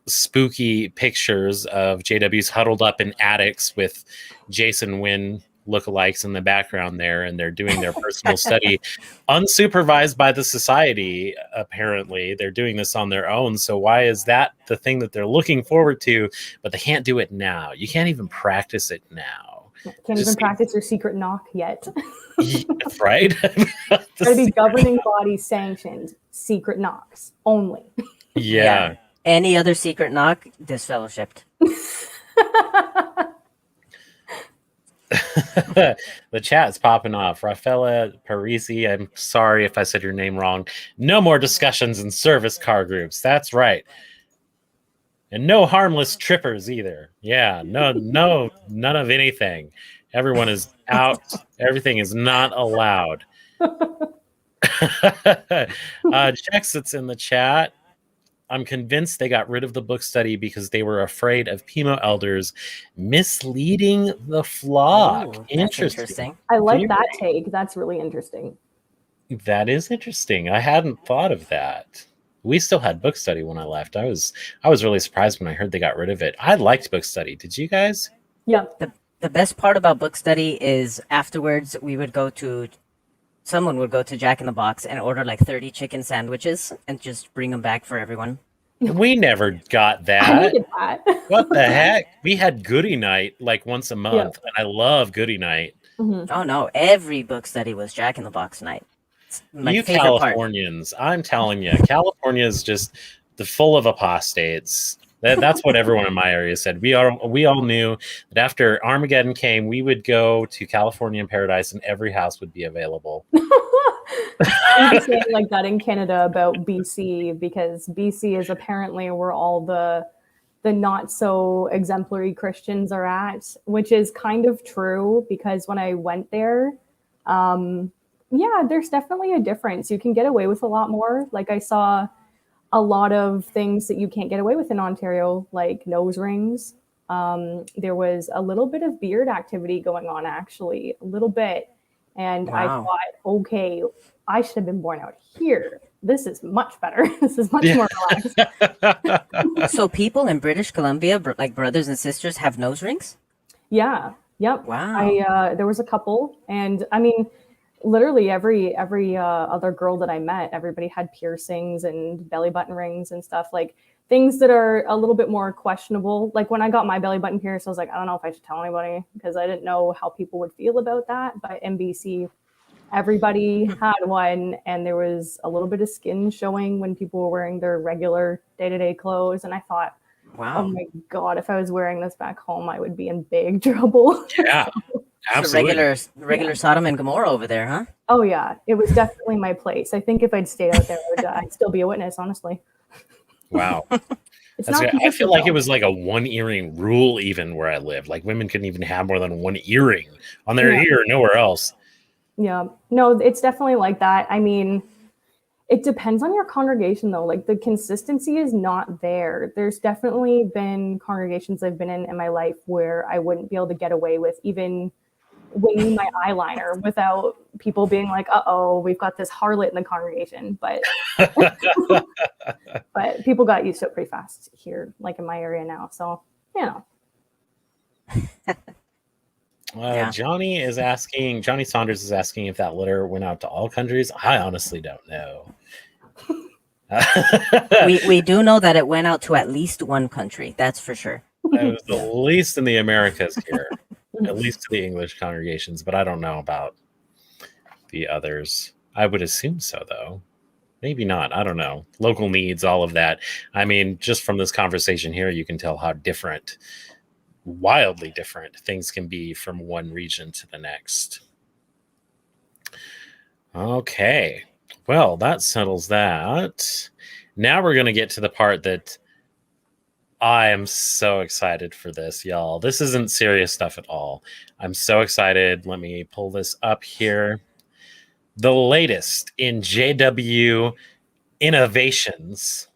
[SPEAKER 1] spooky pictures of JWs huddled up in attics with Jason Wynn lookalikes in the background there. And they're doing their personal study unsupervised by the society. Apparently they're doing this on their own. So why is that the thing that they're looking forward to, but they can't do it now? You can't even practice it now.
[SPEAKER 3] Can't even practice your secret knock yet.
[SPEAKER 1] Right?
[SPEAKER 3] Gotta be governing body sanctioned secret knocks only.
[SPEAKER 1] Yeah.
[SPEAKER 2] Any other secret knock, disfellowshipped.
[SPEAKER 1] The chat's popping off. Rafaela Parisi, I'm sorry if I said your name wrong. No more discussions in service car groups. That's right. And no harmless trippers either. Yeah, none of anything. Everyone is out. Everything is not allowed. Chex, it's in the chat. I'm convinced they got rid of the book study because they were afraid of Pimo elders misleading the flock.
[SPEAKER 2] Ooh, that's
[SPEAKER 1] Interesting.
[SPEAKER 3] I like that take. That's really interesting.
[SPEAKER 1] That is interesting. I hadn't thought of that. We still had book study when I left. I was really surprised when I heard they got rid of it. I liked book study. Did you guys?
[SPEAKER 3] Yeah.
[SPEAKER 2] The best part about book study is afterwards someone would go to Jack in the Box and order like 30 chicken sandwiches and just bring them back for everyone.
[SPEAKER 1] We never got
[SPEAKER 3] I
[SPEAKER 1] that.
[SPEAKER 3] needed that.
[SPEAKER 1] What the heck? We had Goodie Night like once a month, and I love Goodie Night.
[SPEAKER 3] Mm-hmm.
[SPEAKER 2] Oh no, every book study was Jack in the Box night. It's my
[SPEAKER 1] You
[SPEAKER 2] favorite part.
[SPEAKER 1] Californians, I'm telling you, California is just full of apostates. That's what everyone in my area said. We all knew that after Armageddon came, we would go to California and Paradise, and every house would be available.
[SPEAKER 3] I'm saying like that in Canada about BC, because BC is apparently where all the not so exemplary Christians are at, which is kind of true, because when I went there, yeah, there's definitely a difference. You can get away with a lot more. Like I saw a lot of things that you can't get away with in Ontario, like nose rings. There was a little bit of beard activity going on, actually, a little bit. And I thought, okay, I should have been born out here. This is much better. This is much more relaxed.
[SPEAKER 2] So people in British Columbia, like brothers and sisters, have nose rings?
[SPEAKER 3] Yeah. Yep.
[SPEAKER 2] Wow.
[SPEAKER 3] There was a couple, and I mean, literally every other girl that I met, everybody had piercings and belly button rings and stuff, like things that are a little bit more questionable. Like when I got my belly button pierced, I was like, I don't know if I should tell anybody, because I didn't know how people would feel about that. But in BC, everybody had one, and there was a little bit of skin showing when people were wearing their regular day-to-day clothes. And I thought,
[SPEAKER 2] wow,
[SPEAKER 3] oh my God, if I was wearing this back home, I would be in big trouble.
[SPEAKER 1] Yeah. Absolutely.
[SPEAKER 2] So regular Sodom and Gomorrah over there, huh?
[SPEAKER 3] Oh yeah, it was definitely my place. I think if I'd stayed out there, I'd still be a witness, honestly.
[SPEAKER 1] Wow. I feel like it was like a one earring rule even where I lived. Like women couldn't even have more than one earring on their ear, nowhere else.
[SPEAKER 3] Yeah, no, it's definitely like that. I mean, it depends on your congregation though. Like the consistency is not there. There's definitely been congregations I've been in my life where I wouldn't be able to get away with even winging my eyeliner without people being like, uh-oh, we've got this harlot in the congregation. But but people got used to it pretty fast here, like in my area now. So, you know.
[SPEAKER 1] Johnny Saunders is asking if that letter went out to all countries. I honestly don't know.
[SPEAKER 2] we do know that it went out to at least one country. That's for sure.
[SPEAKER 1] It was the least in the Americas here. At least to the English congregations, but I don't know about the others. I would assume so, though. Maybe not. I don't know. Local needs, all of that. I mean, just from this conversation here, you can tell how different, wildly different things can be from one region to the next. Okay. Well, that settles that. Now we're going to get to the part that I am so excited for this, y'all. This isn't serious stuff at all. I'm so excited. Let me pull this up here. The latest in JW innovations.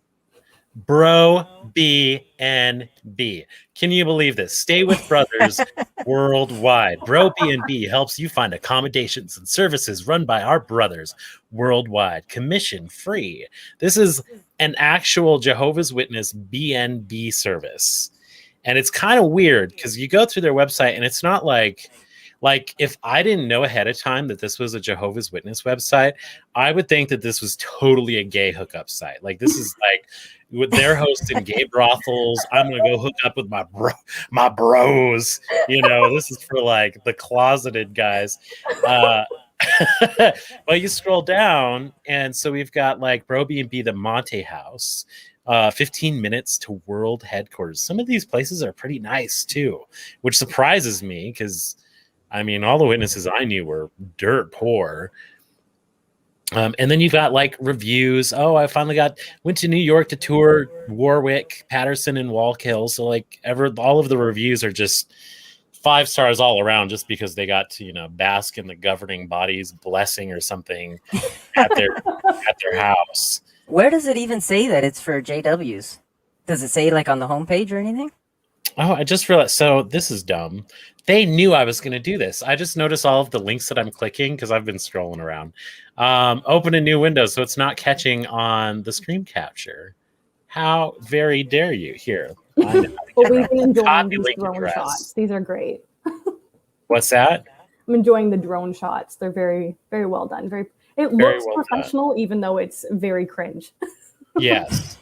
[SPEAKER 1] Bro BNB. Can you believe this? Stay with Brothers worldwide. Bro BNB helps you find accommodations and services run by our brothers worldwide, commission free. This is an actual Jehovah's Witness BNB service. And it's kind of weird because you go through their website and it's not like if I didn't know ahead of time that this was a Jehovah's Witness website, I would think that this was totally a gay hookup site. Like this is like they're hosting gay brothels. I'm gonna go hook up with my bros. You know, this is for like the closeted guys. Well, you scroll down, and so we've got like Bro B&B, the Monte House, 15 minutes to world headquarters. Some of these places are pretty nice too, which surprises me because I mean, all the witnesses I knew were dirt poor. And then you've got like reviews. Oh, I finally went to New York to tour Warwick, Patterson, and Wallkill. So like all of the reviews are just 5 stars all around, just because they got to, bask in the governing body's blessing or something at their house.
[SPEAKER 2] Where does it even say that it's for JWs? Does it say like on the homepage or anything?
[SPEAKER 1] Oh, I just realized. So this is dumb. They knew I was going to do this. I just noticed all of the links that I'm clicking because I've been scrolling around. Open a new window so it's not catching on the screen capture. How very dare you? Here.
[SPEAKER 3] But we've been enjoying these drone shots. These are great.
[SPEAKER 1] What's that?
[SPEAKER 3] I'm enjoying the drone shots. They're very, very well done. It looks professional, even though it's very cringe.
[SPEAKER 1] Yes.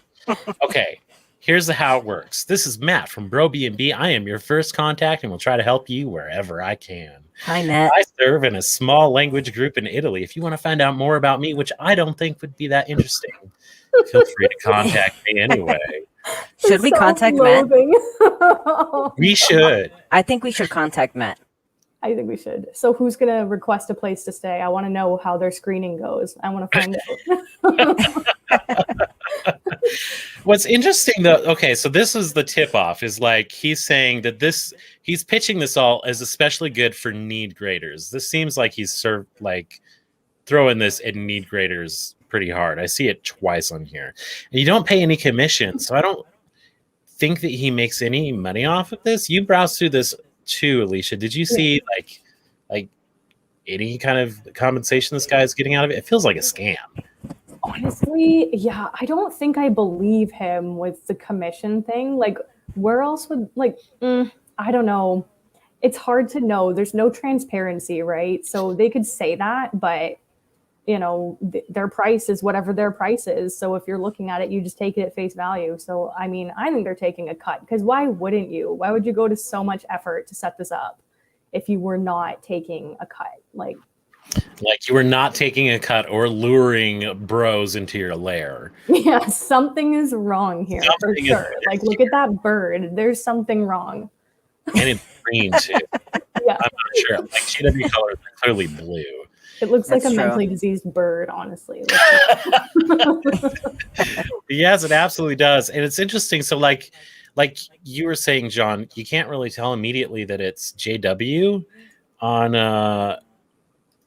[SPEAKER 1] Okay. Here's how it works. This is Matt from Bro B&B. I am your first contact and will try to help you wherever I can.
[SPEAKER 2] Hi, Matt.
[SPEAKER 1] I serve in a small language group in Italy. If you want to find out more about me, which I don't think would be that interesting, feel free to contact me anyway.
[SPEAKER 2] Should we contact Matt?
[SPEAKER 1] We should.
[SPEAKER 2] I think we should contact Matt.
[SPEAKER 3] I think we should. So who's going to request a place to stay? I want to know how their screening goes. I want to find out.
[SPEAKER 1] What's interesting though, okay, so this is the tip off, is like he's saying that he's pitching this all as especially good for need graders. This seems like he's throwing this at need graders pretty hard. I see it twice on here. And you don't pay any commission, so I don't think that he makes any money off of this. You browsed through this too, Alicia. Did you see like any kind of compensation this guy is getting out of it? It feels like a scam.
[SPEAKER 3] Honestly, yeah, I don't think I believe him with the commission thing. Like, where else would, I don't know. It's hard to know. There's no transparency, right? So they could say that, but, their price is whatever their price is. So if you're looking at it, you just take it at face value. So, I mean, I think they're taking a cut, because why wouldn't you? Why would you go to so much effort to set this up if you were not taking a cut? Like
[SPEAKER 1] you were not taking a cut or luring bros into your lair.
[SPEAKER 3] Yeah, something is wrong here for sure. Like, look at that bird. There's something wrong.
[SPEAKER 1] And it's green too.
[SPEAKER 3] Yeah. I'm
[SPEAKER 1] not sure. Like JW colors are clearly blue.
[SPEAKER 3] It looks like a mentally diseased bird, honestly.
[SPEAKER 1] Yes, it absolutely does. And it's interesting. So like you were saying, John, you can't really tell immediately that it's JW on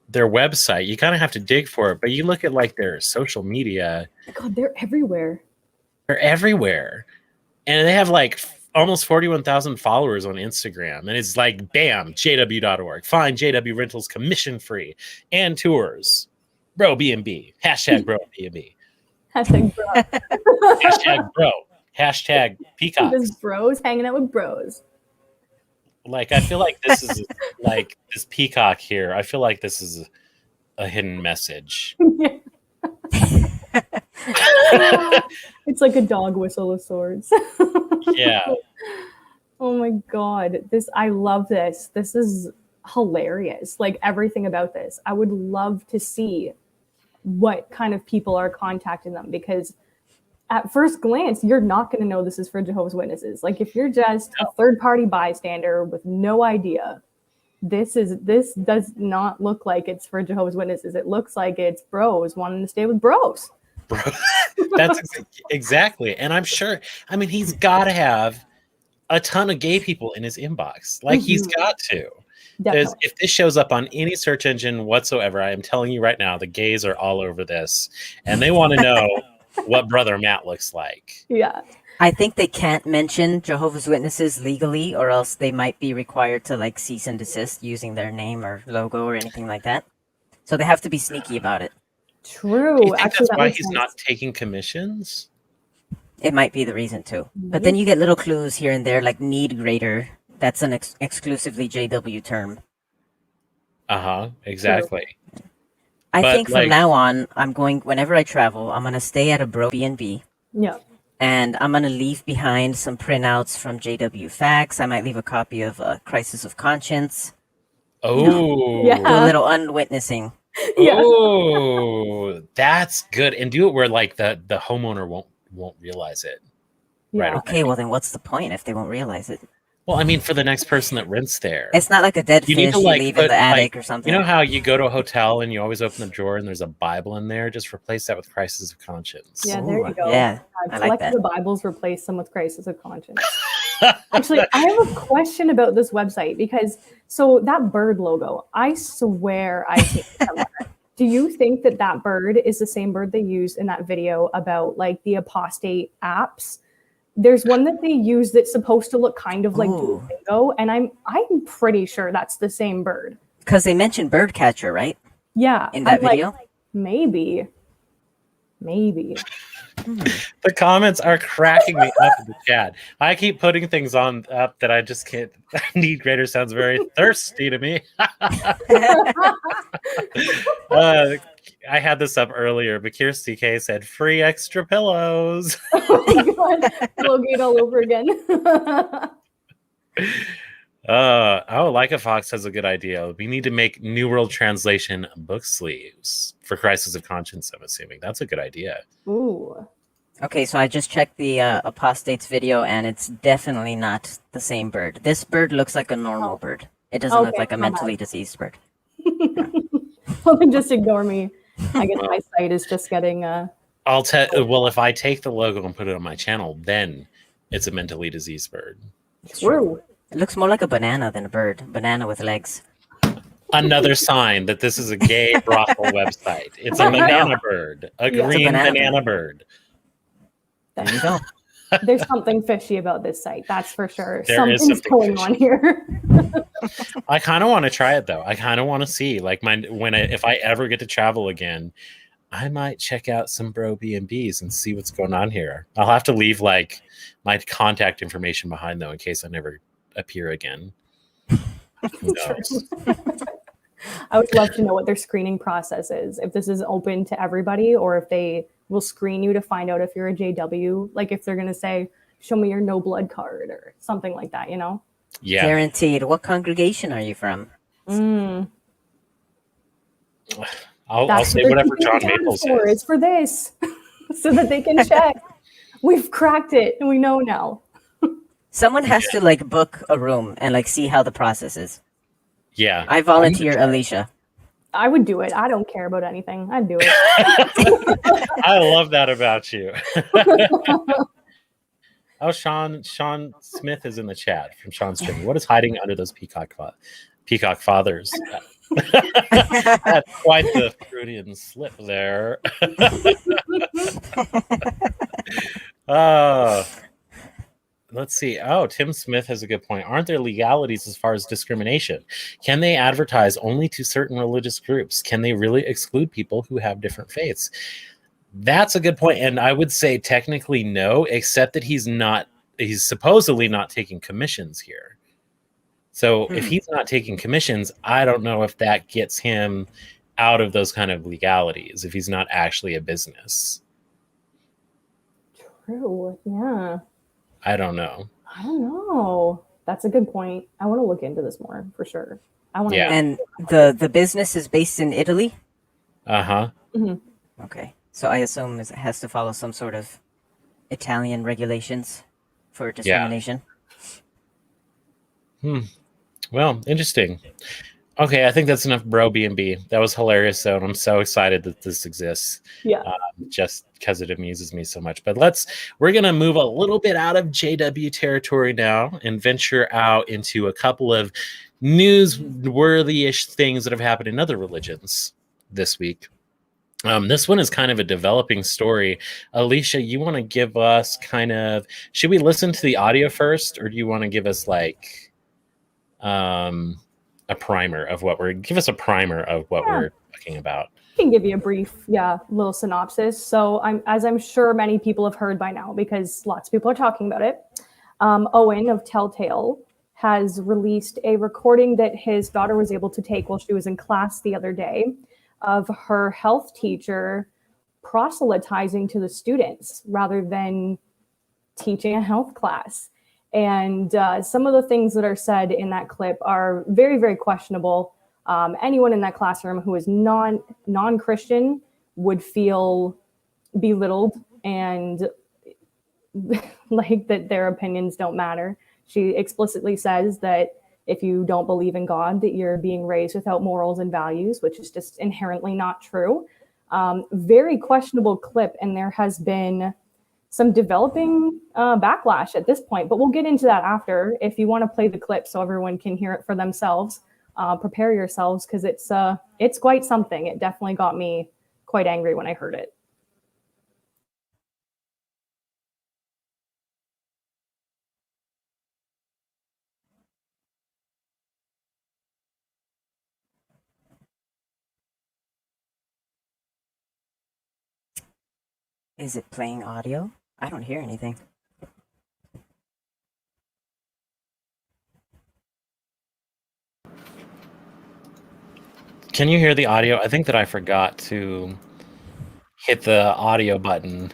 [SPEAKER 1] their website. You kind of have to dig for it, but you look at their social media.
[SPEAKER 3] God, they're everywhere.
[SPEAKER 1] They're everywhere. And they have almost 41,000 followers on Instagram. And it's bam, jw.org. Find JW Rentals commission free and tours. Bro B&B. Hashtag Bro B&B.
[SPEAKER 3] Hashtag bro.
[SPEAKER 1] Hashtag bro. Hashtag peacocks.
[SPEAKER 3] Just bros hanging out with bros.
[SPEAKER 1] I feel like this is this peacock here. I feel like this is a hidden message.
[SPEAKER 3] It's like a dog whistle of sorts.
[SPEAKER 1] Yeah.
[SPEAKER 3] Oh my God. I love this. This is hilarious. Everything about this. I would love to see what kind of people are contacting them, because at first glance, you're not going to know this is for Jehovah's Witnesses. If you're just a third-party bystander with no idea, this does not look like it's for Jehovah's Witnesses. It looks like it's bros wanting to stay with bros.
[SPEAKER 1] Bro, that's exactly. And I'm sure, he's got to have a ton of gay people in his inbox. He's got to. Because if this shows up on any search engine whatsoever, I am telling you right now, the gays are all over this. And they want to know what Brother Matt looks like.
[SPEAKER 3] Yeah.
[SPEAKER 2] I think they can't mention Jehovah's Witnesses legally, or else they might be required to cease and desist using their name or logo or anything like that. So they have to be sneaky about it.
[SPEAKER 3] True.
[SPEAKER 1] Do you think that's why he's not taking commissions?
[SPEAKER 2] It might be the reason too. But then you get little clues here and there, like need grader. That's an exclusively JW term.
[SPEAKER 1] Exactly.
[SPEAKER 2] I think from now on, whenever I travel, I'm going to stay at a bro B&B.
[SPEAKER 3] Yeah.
[SPEAKER 2] And I'm going to leave behind some printouts from JW Facts. I might leave a copy of Crisis of Conscience.
[SPEAKER 1] Oh.
[SPEAKER 3] Yeah.
[SPEAKER 2] Do a little unwitnessing.
[SPEAKER 3] Yeah.
[SPEAKER 1] Oh, that's good. And do it where the homeowner won't realize it.
[SPEAKER 3] Yeah.
[SPEAKER 1] Right.
[SPEAKER 2] Okay, well then what's the point if they won't realize it?
[SPEAKER 1] Well, for the next person that rents there.
[SPEAKER 2] It's not like a dead fish you leave in the attic or something.
[SPEAKER 1] You know how you go to a hotel and you always open the drawer and there's a Bible in there? Just replace that with Crisis of Conscience.
[SPEAKER 3] Yeah, there you go.
[SPEAKER 2] Yeah, I like that.
[SPEAKER 3] The Bibles, replace them with Crisis of Conscience. Actually, I have a question about this website, because that bird logo, I swear I've seen it somewhere. Do you think that that bird is the same bird they used in that video about like the apostate apps? There's one that they use that's supposed to look kind of like Duolingo, and I'm pretty sure that's the same bird.
[SPEAKER 2] Because they mentioned birdcatcher, right?
[SPEAKER 3] Yeah.
[SPEAKER 2] In that video?
[SPEAKER 3] Like, maybe.
[SPEAKER 1] The comments are cracking me up in the chat. I keep putting things up that I just can't. Need greater sounds very thirsty to me. I had this up earlier, but Kirsty K said free extra pillows.
[SPEAKER 3] Oh my god, Pillowgate all over again.
[SPEAKER 1] Like a Fox has a good idea. We need to make New World Translation book sleeves for Crisis of Conscience, I'm assuming. That's a good idea.
[SPEAKER 3] Ooh.
[SPEAKER 2] Okay, so I just checked the Apostates video, and it's definitely not the same bird. This bird looks like a normal bird. It doesn't look like a mentally diseased bird.
[SPEAKER 3] Well, then just ignore me. I guess my site is just getting...
[SPEAKER 1] Well, if I take the logo and put it on my channel, then it's a mentally diseased bird.
[SPEAKER 3] True.
[SPEAKER 2] It looks more like a banana than a bird. Banana with legs.
[SPEAKER 1] Another sign that this is a gay brothel website. It's a banana bird. A green banana bird.
[SPEAKER 2] There you go.
[SPEAKER 3] There's something fishy about this site, that's for sure.
[SPEAKER 1] Something's
[SPEAKER 3] going on here.
[SPEAKER 1] I kind of want to try it though. I kind of want to see, like, if I ever get to travel again, I might check out some bro B&Bs and see what's going on here. I'll have to leave like my contact information behind though, in case I never appear again. Who knows?
[SPEAKER 3] I would love to know what their screening process is. If this is open to everybody, or if they will screen you to find out if you're a JW. Like if they're going to say, show me your no blood card or something like that, you know?
[SPEAKER 1] Yeah.
[SPEAKER 2] Guaranteed. What congregation are you from?
[SPEAKER 1] I'll say whatever John Maple says.
[SPEAKER 3] It's for this, so that they can check. We've cracked it, and we know now.
[SPEAKER 2] Someone has to like book a room and like see how the process is.
[SPEAKER 1] Yeah.
[SPEAKER 2] I volunteer, Alicia.
[SPEAKER 3] I would do it. I don't care about anything. I'd do it.
[SPEAKER 1] I love that about you. Oh, Sean Smith is in the chat from Sean String. What is hiding under those peacock fathers? That's quite the Freudian slip there. Let's see. Oh, Tim Smith has a good point. Aren't there legalities as far as discrimination? Can they advertise only to certain religious groups? Can they really exclude people who have different faiths? That's a good point. And I would say technically no, except that he's supposedly not taking commissions here. So if he's not taking commissions, I don't know if that gets him out of those kind of legalities, if he's not actually a business.
[SPEAKER 3] True. Yeah.
[SPEAKER 1] I don't know.
[SPEAKER 3] That's a good point. I want to look into this more for sure.
[SPEAKER 2] Yeah. And the business is based in Italy?
[SPEAKER 1] Uh-huh.
[SPEAKER 3] Mm-hmm.
[SPEAKER 2] Okay. So I assume it has to follow some sort of Italian regulations for discrimination.
[SPEAKER 1] Yeah. Well, interesting. Okay, I think that's enough bro B&B. That was hilarious, though, and I'm so excited that this exists.
[SPEAKER 3] Yeah.
[SPEAKER 1] Just because it amuses me so much. But we're going to move a little bit out of JW territory now and venture out into a couple of newsworthy-ish things that have happened in other religions this week. This one is kind of a developing story. Alicia, you want to give us should we listen to the audio first, or do you want to give us like a primer of what we're talking about?
[SPEAKER 3] I can give you a brief, little synopsis. So I'm sure many people have heard by now, because lots of people are talking about it. Owen of Telltale has released a recording that his daughter was able to take while she was in class the other day of her health teacher proselytizing to the students rather than teaching a health class. And some of the things that are said in that clip are very, very questionable. Anyone in that classroom who is non-Christian would feel belittled and like that their opinions don't matter. She explicitly says that if you don't believe in God, that you're being raised without morals and values, which is just inherently not true. Very questionable clip, and there has been some developing backlash at this point, but we'll get into that after. If you want to play the clip so everyone can hear it for themselves, prepare yourselves, because it's quite something. It definitely got me quite angry when I heard it.
[SPEAKER 2] Is it playing audio? I don't hear anything.
[SPEAKER 1] Can you hear the audio? I think that I forgot to hit the audio button.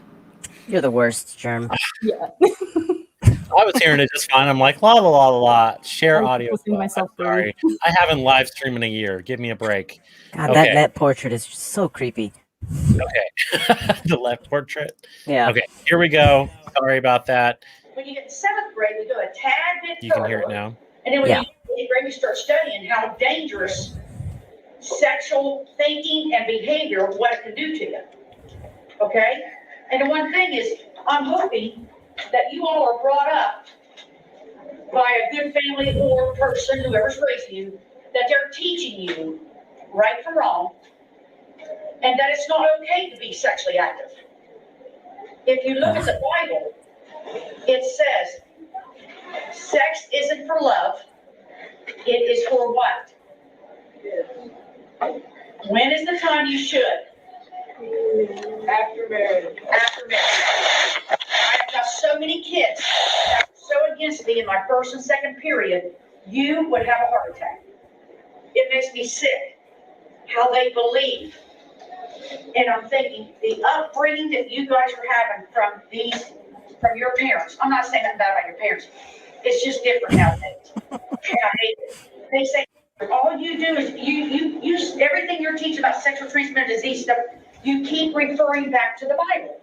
[SPEAKER 2] You're the worst, Germ.
[SPEAKER 3] Yeah.
[SPEAKER 1] I was hearing it just fine. I'm like, la la la la la. Share audio.
[SPEAKER 3] Myself
[SPEAKER 1] Sorry, I haven't live streamed in a year. Give me a break.
[SPEAKER 2] God,
[SPEAKER 1] Okay.
[SPEAKER 2] that portrait is so creepy.
[SPEAKER 1] Okay. The left portrait.
[SPEAKER 2] Yeah.
[SPEAKER 1] Okay, here we go. Sorry about that.
[SPEAKER 4] When you get to 7th grade, we go a tad bit
[SPEAKER 1] You can hear it now.
[SPEAKER 4] And then when
[SPEAKER 2] Yeah.
[SPEAKER 4] you get to 8th grade, we start studying how dangerous sexual thinking and behavior, what it can do to you. Okay? And the one thing is, I'm hoping that you all are brought up by a good family or person, whoever's raising you, that they're teaching you right from wrong, and that it's not okay to be sexually active. If you look at the Bible, it says, sex isn't for love, it is for what? When is the time you should? After marriage. After marriage. I have got so many kids that were so against me in my first and second period, you would have a heart attack. It makes me sick how they believe. And I'm thinking the upbringing that you guys are having from your parents. I'm not saying that bad about your parents. It's just different nowadays. And I hate it. They say all you do is you everything you're teaching about sexual transmitted disease stuff, you keep referring back to the Bible.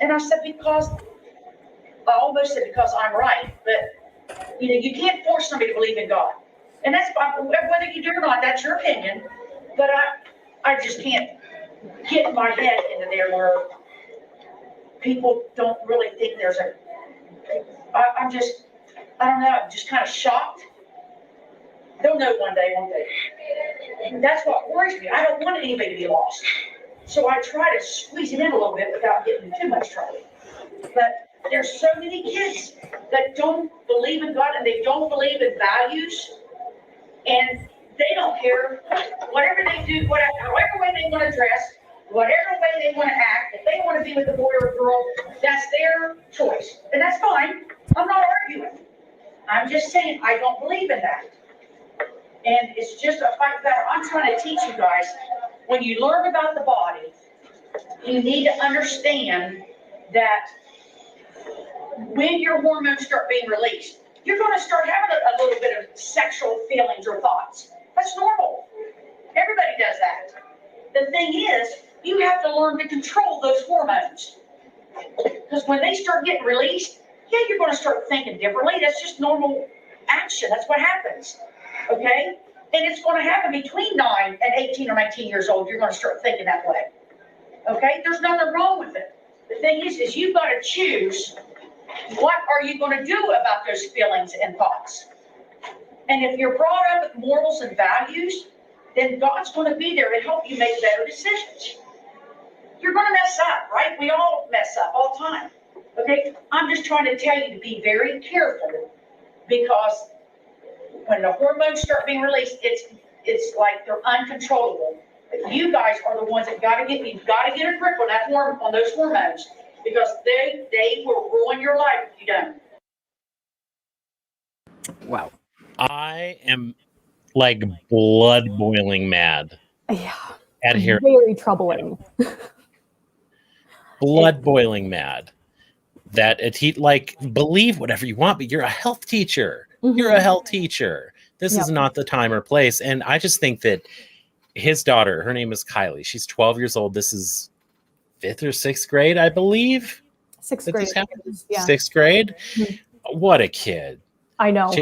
[SPEAKER 4] And I said, I almost said because I'm right, but you can't force somebody to believe in God. And that's whether you do or not, that's your opinion. But I just can't get my head into there where people don't really think there's I don't know, I'm just kind of shocked. They'll know one day, won't they? And that's what worries me. I don't want anybody to be lost. So I try to squeeze it in a little bit without getting in too much trouble. But there's so many kids that don't believe in God and they don't believe in values. And they don't care whatever they do, however way they want to dress, whatever way they want to act. If they want to be with a boy or a girl, that's their choice. And that's fine. I'm not arguing. I'm just saying I don't believe in that. And it's just a fight battle. I'm trying to teach you guys, when you learn about the body, you need to understand that when your hormones start being released, you're going to start having a little bit of sexual feelings or thoughts. That's normal. Everybody does that. The thing is, you have to learn to control those hormones. Because when they start getting released, yeah, you're going to start thinking differently. That's just normal action. That's what happens. Okay? And it's going to happen between 9 and 18 or 19 years old. You're going to start thinking that way. Okay? There's nothing wrong with it. The thing is you've got to choose what are you going to do about those feelings and thoughts. And if you're brought up with morals and values, then God's going to be there to help you make better decisions. You're going to mess up, right? We all mess up all the time. Okay? I'm just trying to tell you to be very careful, because when the hormones start being released, it's like they're uncontrollable. But you guys are the ones that you've got to get a grip on those hormones, because they will ruin your life if you don't.
[SPEAKER 2] Wow.
[SPEAKER 1] I am like blood boiling mad.
[SPEAKER 3] Yeah.
[SPEAKER 1] At hearing
[SPEAKER 3] very troubling.
[SPEAKER 1] Blood boiling mad that believe whatever you want, but you're a health teacher. Mm-hmm. You're a health teacher. This is not the time or place. And I just think that his daughter, her name is Kylie. She's 12 years old. This is 5th or 6th grade, I believe.
[SPEAKER 3] 6th grade.
[SPEAKER 1] Yeah. 6th grade. Mm-hmm. What a kid.
[SPEAKER 3] I know.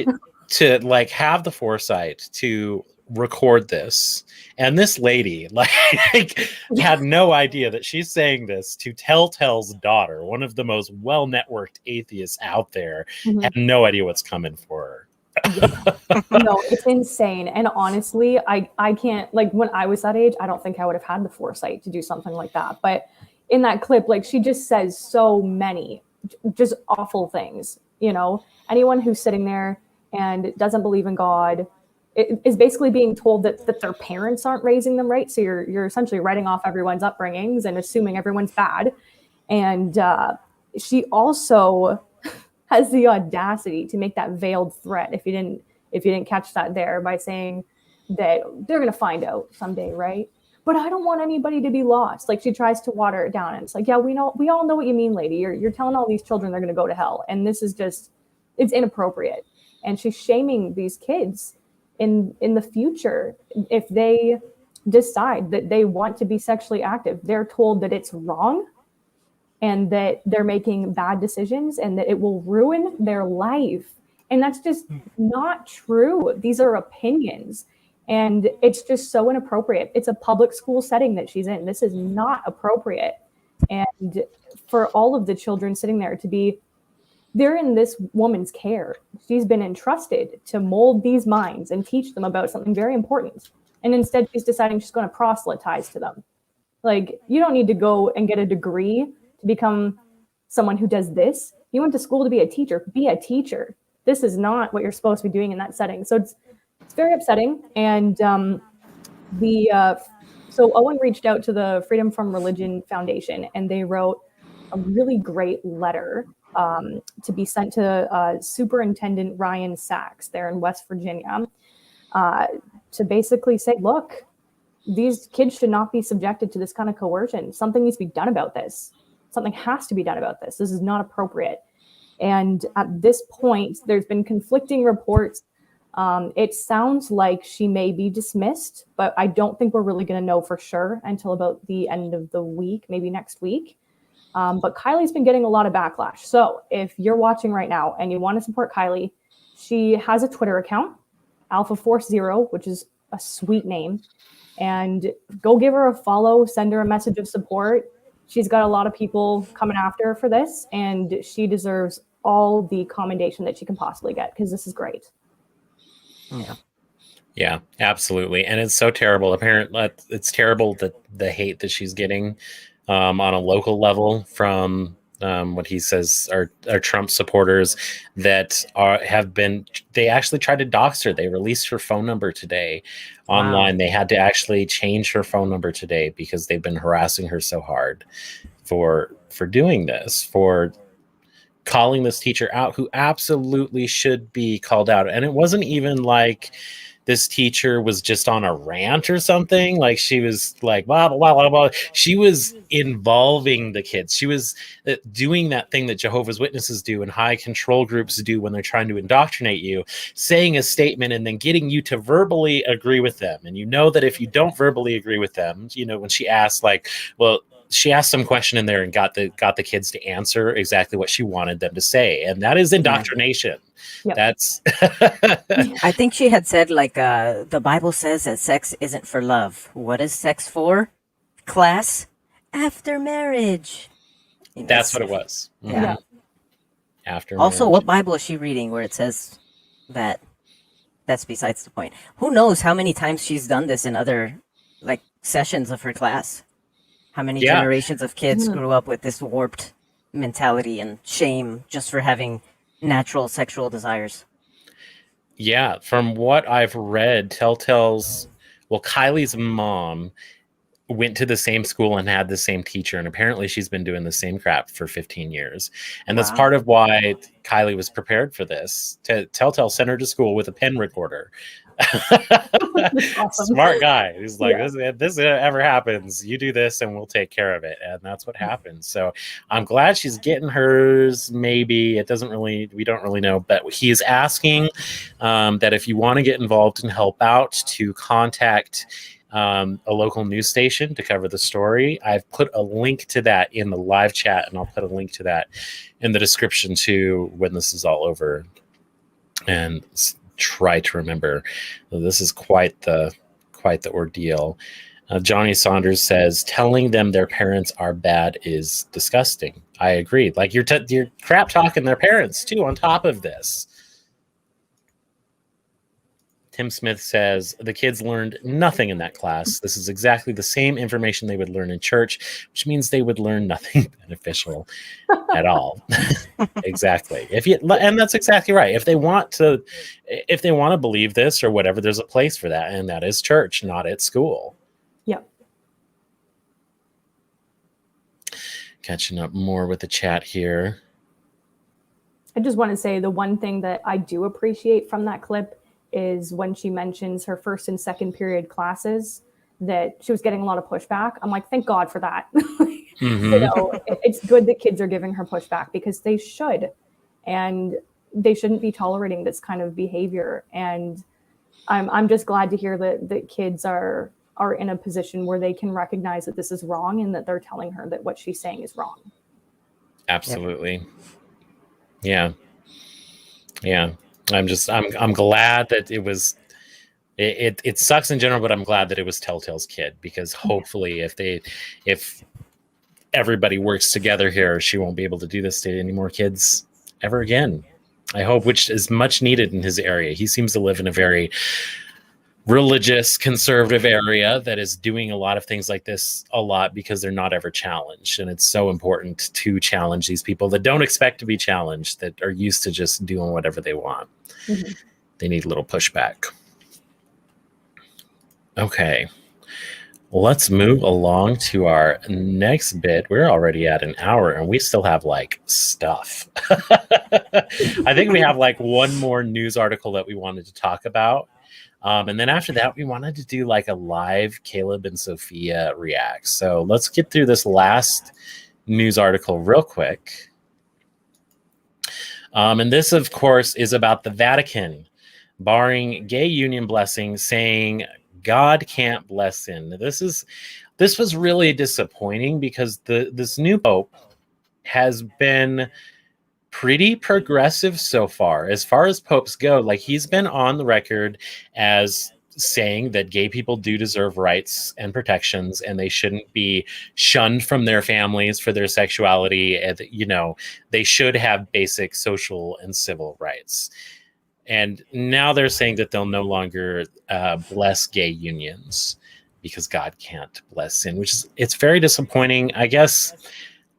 [SPEAKER 1] To like have the foresight to record this, and this lady like had no idea that she's saying this to Telltale's daughter, one of the most well-networked atheists out there. Mm-hmm. Had no idea what's coming for her.
[SPEAKER 3] No, it's insane. And honestly, I can't, like, when I was that age, I don't think I would have had the foresight to do something like that. But in that clip, like, she just says so many just awful things. Anyone who's sitting there and doesn't believe in God is basically being told that their parents aren't raising them right. So you're essentially writing off everyone's upbringings and assuming everyone's bad. And she also has the audacity to make that veiled threat, if you didn't catch that there, by saying that they're going to find out someday, right? But I don't want anybody to be lost. Like, she tries to water it down, and it's like, yeah, we all know what you mean, lady. You're telling all these children they're going to go to hell, and this is just, it's inappropriate. And she's shaming these kids in the future if they decide that they want to be sexually active. They're told that it's wrong and that they're making bad decisions and that it will ruin their life. And that's just not true. These are opinions. And it's just so inappropriate. It's a public school setting that she's in. This is not appropriate. And for all of the children sitting there they're in this woman's care. She's been entrusted to mold these minds and teach them about something very important. And instead, she's deciding she's going to proselytize to them. Like, you don't need to go and get a degree to become someone who does this. You went to school to be a teacher. Be a teacher. This is not what you're supposed to be doing in that setting. So it's very upsetting. And so Owen reached out to the Freedom from Religion Foundation, and they wrote a really great letter to be sent to Superintendent Ryan Sachs there in West Virginia to basically say, look, these kids should not be subjected to this kind of coercion. Something needs to be done about this. Something has to be done about this. This is not appropriate. And at this point, there's been conflicting reports. It sounds like she may be dismissed, but I don't think we're really going to know for sure until about the end of the week, maybe next week. But Kylie's been getting a lot of backlash. So if you're watching right now and you want to support Kylie, she has a Twitter account, Alpha Force Zero, which is a sweet name. And go give her a follow, send her a message of support. She's got a lot of people coming after her for this, and she deserves all the commendation that she can possibly get, because this is great.
[SPEAKER 1] Yeah, absolutely. And it's so terrible. Apparently, it's terrible that the hate that she's getting on a local level from what he says are Trump supporters that they actually tried to dox her. They released her phone number today online. Wow. They had to actually change her phone number today because they've been harassing her so hard for doing this, for calling this teacher out who absolutely should be called out. And it wasn't even like this teacher was just on a rant or something. Like, she was like, blah, blah, blah, blah, blah. She was involving the kids. She was doing that thing that Jehovah's Witnesses do and high control groups do when they're trying to indoctrinate you, saying a statement and then getting you to verbally agree with them. And you know that if you don't verbally agree with them, when she asked, like, well, she asked some question in there and got the kids to answer exactly what she wanted them to say. And that is indoctrination. Yep. That's
[SPEAKER 2] I think she had said, like, the Bible says that sex isn't for love. What is sex for? Class? After marriage.
[SPEAKER 1] That's what it was.
[SPEAKER 2] Yeah.
[SPEAKER 1] After
[SPEAKER 2] also,
[SPEAKER 1] marriage.
[SPEAKER 2] What Bible is she reading where it says that? That's besides the point. Who knows how many times she's done this in other, like, sessions of her class? How many generations of kids grew up with this warped mentality and shame just for having natural sexual desires?
[SPEAKER 1] Yeah, from what I've read, Kylie's mom went to the same school and had the same teacher, and apparently she's been doing the same crap for 15 years. And that's part of why Kylie was prepared for this. Telltale sent her to school with a pen recorder. Awesome. Smart guy. He's like, if this ever happens, you do this and we'll take care of it. And that's what happens. So I'm glad she's getting hers. Maybe we don't really know, but he's asking that if you want to get involved and help out, to contact a local news station to cover the story. I've put a link to that in the live chat, and I'll put a link to that in the description too when this is all over. And try to remember, this is quite the ordeal. Johnny Saunders says telling them their parents are bad is disgusting. I agree. Like, you're crap talking their parents too on top of this. Tim Smith says the kids learned nothing in that class. This is exactly the same information they would learn in church, which means they would learn nothing beneficial at all. Exactly. And that's exactly right. If they want to believe this or whatever, there's a place for that, and that is church, not at school.
[SPEAKER 3] Yep.
[SPEAKER 1] Catching up more with the chat here.
[SPEAKER 3] I just want to say the one thing that I do appreciate from that clip is when she mentions her first and second period classes, that she was getting a lot of pushback. I'm like, thank God for that. You know, it's good that kids are giving her pushback, because they should, and they shouldn't be tolerating this kind of behavior. And I'm just glad to hear that kids are in a position where they can recognize that this is wrong, and that they're telling her that what she's saying is wrong.
[SPEAKER 1] Absolutely. Yeah. I'm glad that it was. It sucks in general, but I'm glad that it was Telltale's kid, because hopefully if everybody works together here, she won't be able to do this to any more kids ever again. I hope, which is much needed in his area. He seems to live in a very religious, conservative area that is doing a lot of things like this a lot because they're not ever challenged. And it's so important to challenge these people that don't expect to be challenged, that are used to just doing whatever they want. They need a little pushback. Okay. Let's move along to our next bit. We're already at an hour and we still have like stuff. I think we have like one more news article that we wanted to talk about. And then after that, we wanted to do like a live Caleb and Sophia react. So let's get through this last news article real quick. And this, of course, is about the Vatican barring gay union blessing, saying God can't bless sin. This was really disappointing, because this new pope has been pretty progressive so far as popes go. Like, he's been on the record as saying that gay people do deserve rights and protections, and they shouldn't be shunned from their families for their sexuality, and they should have basic social and civil rights. And now they're saying that they'll no longer bless gay unions because God can't bless sin, it's very disappointing. I guess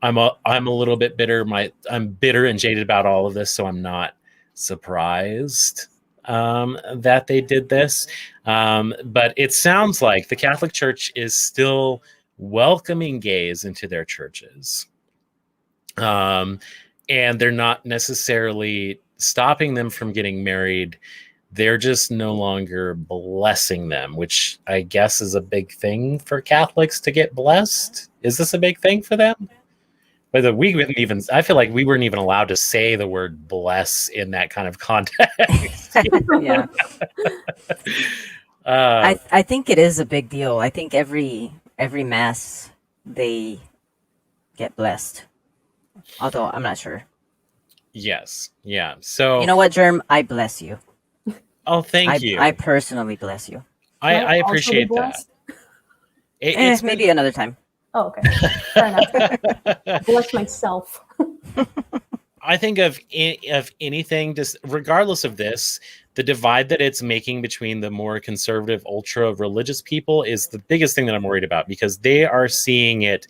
[SPEAKER 1] I'm a little bit bitter. I'm bitter and jaded about all of this, so I'm not surprised that they did this. But it sounds like the Catholic Church is still welcoming gays into their churches. And they're not necessarily stopping them from getting married. They're just no longer blessing them, which I guess is a big thing for Catholics to get blessed. Is this a big thing for them? But I feel like we weren't even allowed to say the word bless in that kind of context.
[SPEAKER 2] Yeah. I think it is a big deal. I think every mass they get blessed. Although I'm not sure.
[SPEAKER 1] Yes. Yeah. So
[SPEAKER 2] you know what, Germ? I bless you.
[SPEAKER 1] Oh, thank you.
[SPEAKER 2] I personally bless you.
[SPEAKER 1] I appreciate that.
[SPEAKER 2] It's maybe another time.
[SPEAKER 3] Oh, okay. Fair enough. Bless myself.
[SPEAKER 1] I think of anything, just regardless of this, the divide that it's making between the more conservative, ultra religious people is the biggest thing that I'm worried about, because they are seeing it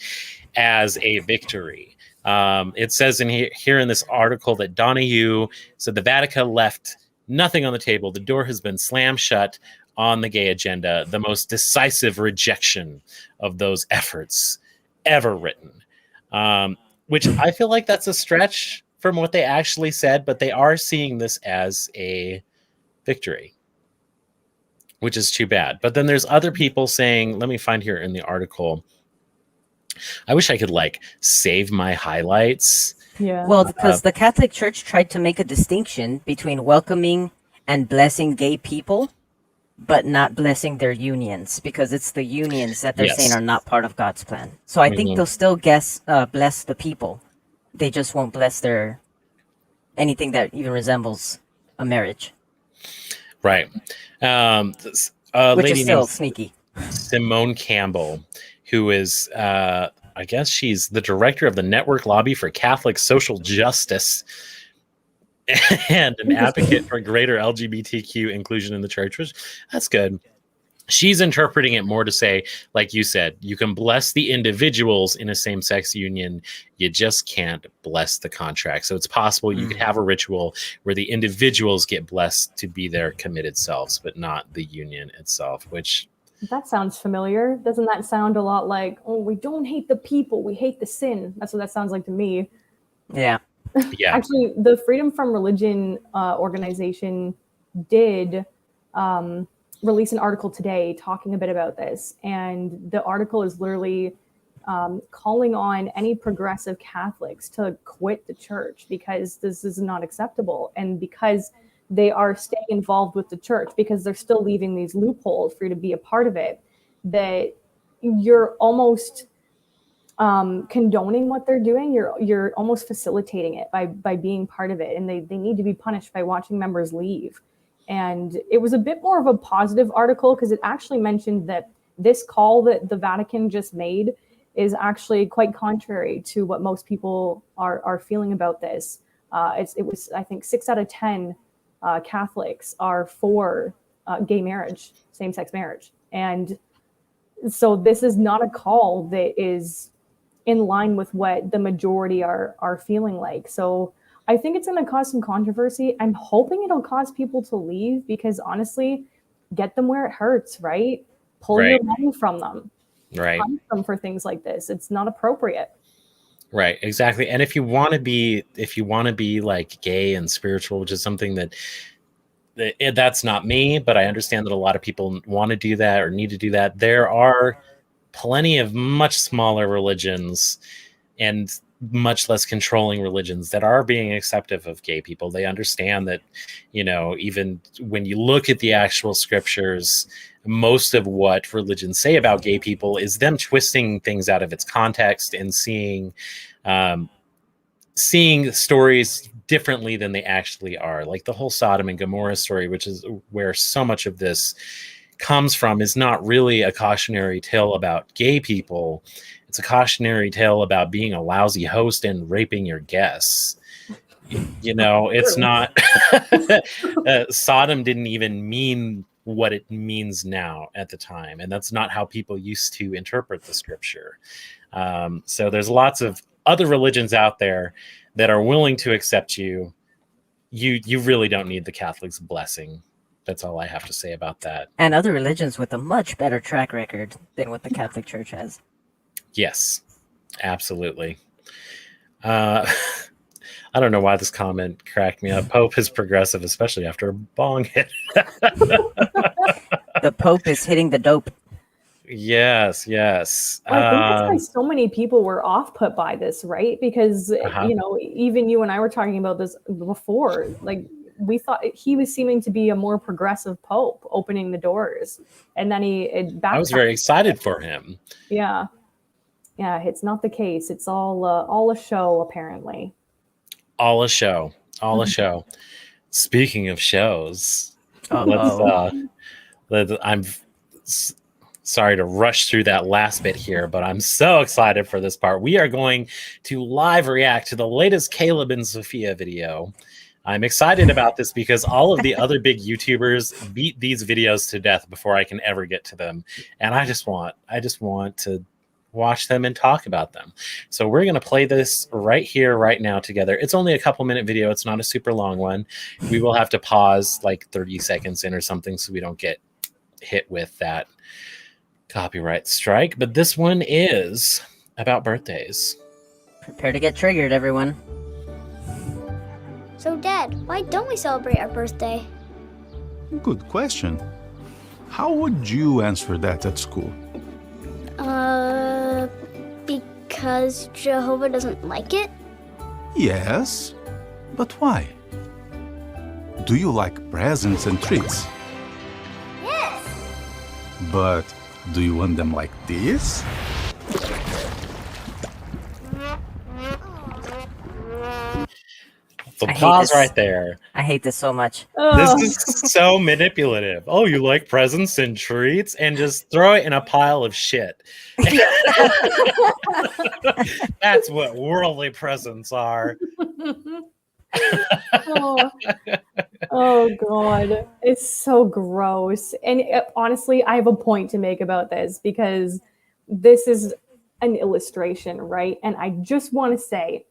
[SPEAKER 1] as a victory. It says here in this article that Donahue said the Vatican left nothing on the table. The door has been slammed shut on the gay agenda, the most decisive rejection of those efforts ever written. Which I feel like that's a stretch from what they actually said, but they are seeing this as a victory, which is too bad. But then there's other people saying, let me find here in the article. I wish I could save my highlights.
[SPEAKER 3] Yeah.
[SPEAKER 2] Well, because the Catholic Church tried to make a distinction between welcoming and blessing gay people, but not blessing their unions, because it's the unions that they're saying are not part of God's plan. So I think they'll still bless the people. They just won't bless anything that even resembles a marriage.
[SPEAKER 1] Right.
[SPEAKER 2] Which is still sneaky.
[SPEAKER 1] Simone Campbell, who is, I guess she's the director of the Network Lobby for Catholic Social Justice. and an advocate for greater LGBTQ inclusion in the church, which that's good. She's interpreting it more to say, like you said, you can bless the individuals in a same-sex union. You just can't bless the contract. So it's possible you could have a ritual where the individuals get blessed to be their committed selves, but not the union itself, which...
[SPEAKER 3] That sounds familiar. Doesn't that sound a lot like, oh, we don't hate the people, we hate the sin? That's what that sounds like to me.
[SPEAKER 2] Yeah.
[SPEAKER 1] Yeah.
[SPEAKER 3] Actually, the Freedom from Religion organization did release an article today talking a bit about this. And the article is literally calling on any progressive Catholics to quit the church because this is not acceptable. And because they are staying involved with the church, because they're still leaving these loopholes for you to be a part of it, that you're almost condoning what they're doing. You're almost facilitating it by being part of it. And they need to be punished by watching members leave. And it was a bit more of a positive article because it actually mentioned that this call that the Vatican just made is actually quite contrary to what most people are feeling about this. It was, I think, 6 out of 10 Catholics are for gay marriage, same-sex marriage. And so this is not a call that is in line with what the majority are feeling like. So I think it's going to cause some controversy. I'm hoping it'll cause people to leave because honestly, get them where it hurts, right? Pull your money from them.
[SPEAKER 1] Right.
[SPEAKER 3] Punish them for things like this. It's not appropriate.
[SPEAKER 1] Right, exactly. And if you want to be like gay and spiritual, which is something that's not me, but I understand that a lot of people want to do that or need to do that. There are plenty of much smaller religions and much less controlling religions that are being acceptive of gay people. They understand that, even when you look at the actual scriptures, most of what religions say about gay people is them twisting things out of its context and seeing stories differently than they actually are. Like the whole Sodom and Gomorrah story, which is where so much of this comes from, is not really a cautionary tale about gay people. It's a cautionary tale about being a lousy host and raping your guests. It's not Sodom didn't even mean what it means now at the time, and that's not how people used to interpret the scripture. So there's lots of other religions out there that are willing to accept you. You really don't need the Catholics' blessing. That's all I have to say about that.
[SPEAKER 2] And other religions with a much better track record than what the Catholic Church has.
[SPEAKER 1] Yes, absolutely. I don't know why this comment cracked me up. Pope is progressive, especially after a bong hit.
[SPEAKER 2] The Pope is hitting the dope.
[SPEAKER 1] Yes.
[SPEAKER 3] Well, I think that's why so many people were off-put by this, right? Because, even you and I were talking about this before. Like, we thought he was seeming to be a more progressive Pope, opening the doors. And then
[SPEAKER 1] I was very excited for him.
[SPEAKER 3] Yeah. Yeah, it's not the case. It's all a show, apparently.
[SPEAKER 1] All a show. Speaking of shows, I'm sorry to rush through that last bit here, but I'm so excited for this part. We are going to live react to the latest Caleb and Sophia video. I'm excited about this because all of the other big YouTubers beat these videos to death before I can ever get to them. And I just want to watch them and talk about them. So we're going to play this right here, right now together. It's only a couple-minute video. It's not a super long one. We will have to pause like 30 seconds in or something so we don't get hit with that copyright strike. But this one is about birthdays.
[SPEAKER 2] Prepare to get triggered, everyone.
[SPEAKER 5] So, Dad, why don't we celebrate our birthday?
[SPEAKER 6] Good question. How would you answer that at school?
[SPEAKER 5] Because Jehovah doesn't like it?
[SPEAKER 6] Yes, but why? Do you like presents and treats?
[SPEAKER 5] Yes!
[SPEAKER 6] But do you want them like this?
[SPEAKER 1] So pause right there.
[SPEAKER 2] I hate this so much.
[SPEAKER 1] This is so manipulative. Oh, you like presents and treats? And just throw it in a pile of shit. That's what worldly presents are.
[SPEAKER 3] Oh, oh God, it's so gross. And honestly, I have a point to make about this because this is an illustration, right? And I just want to say,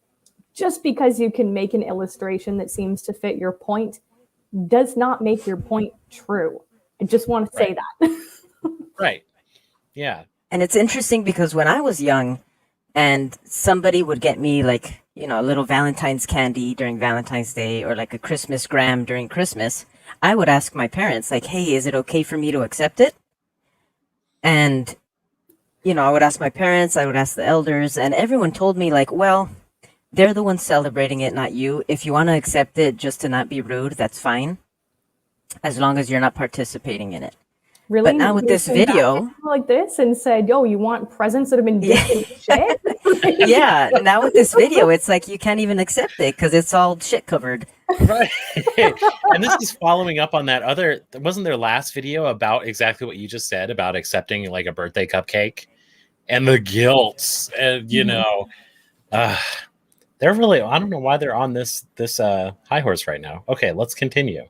[SPEAKER 3] just because you can make an illustration that seems to fit your point does not make your point true. I just want to say that.
[SPEAKER 1] Right. Yeah.
[SPEAKER 2] And it's interesting because when I was young and somebody would get me like, you know, a little Valentine's candy during Valentine's Day or like a Christmas gram during Christmas, I would ask my parents like, hey, is it okay for me to accept it? And, you know, I would ask my parents, I would ask the elders, and everyone told me like, well, they're the ones celebrating it, not you. If you want to accept it just to not be rude, that's fine. As long as you're not participating in it.
[SPEAKER 3] Really?
[SPEAKER 2] But now with this video,
[SPEAKER 3] like this and said, yo, you want presents that have been dipped in shit?
[SPEAKER 2] yeah, now with this video, it's like you can't even accept it because it's all shit covered.
[SPEAKER 1] Right. And this is following up on that other, wasn't there last video about exactly what you just said about accepting like a birthday cupcake and the guilt and, you know, they're really, I don't know why they're on this high horse right now. Okay, let's continue.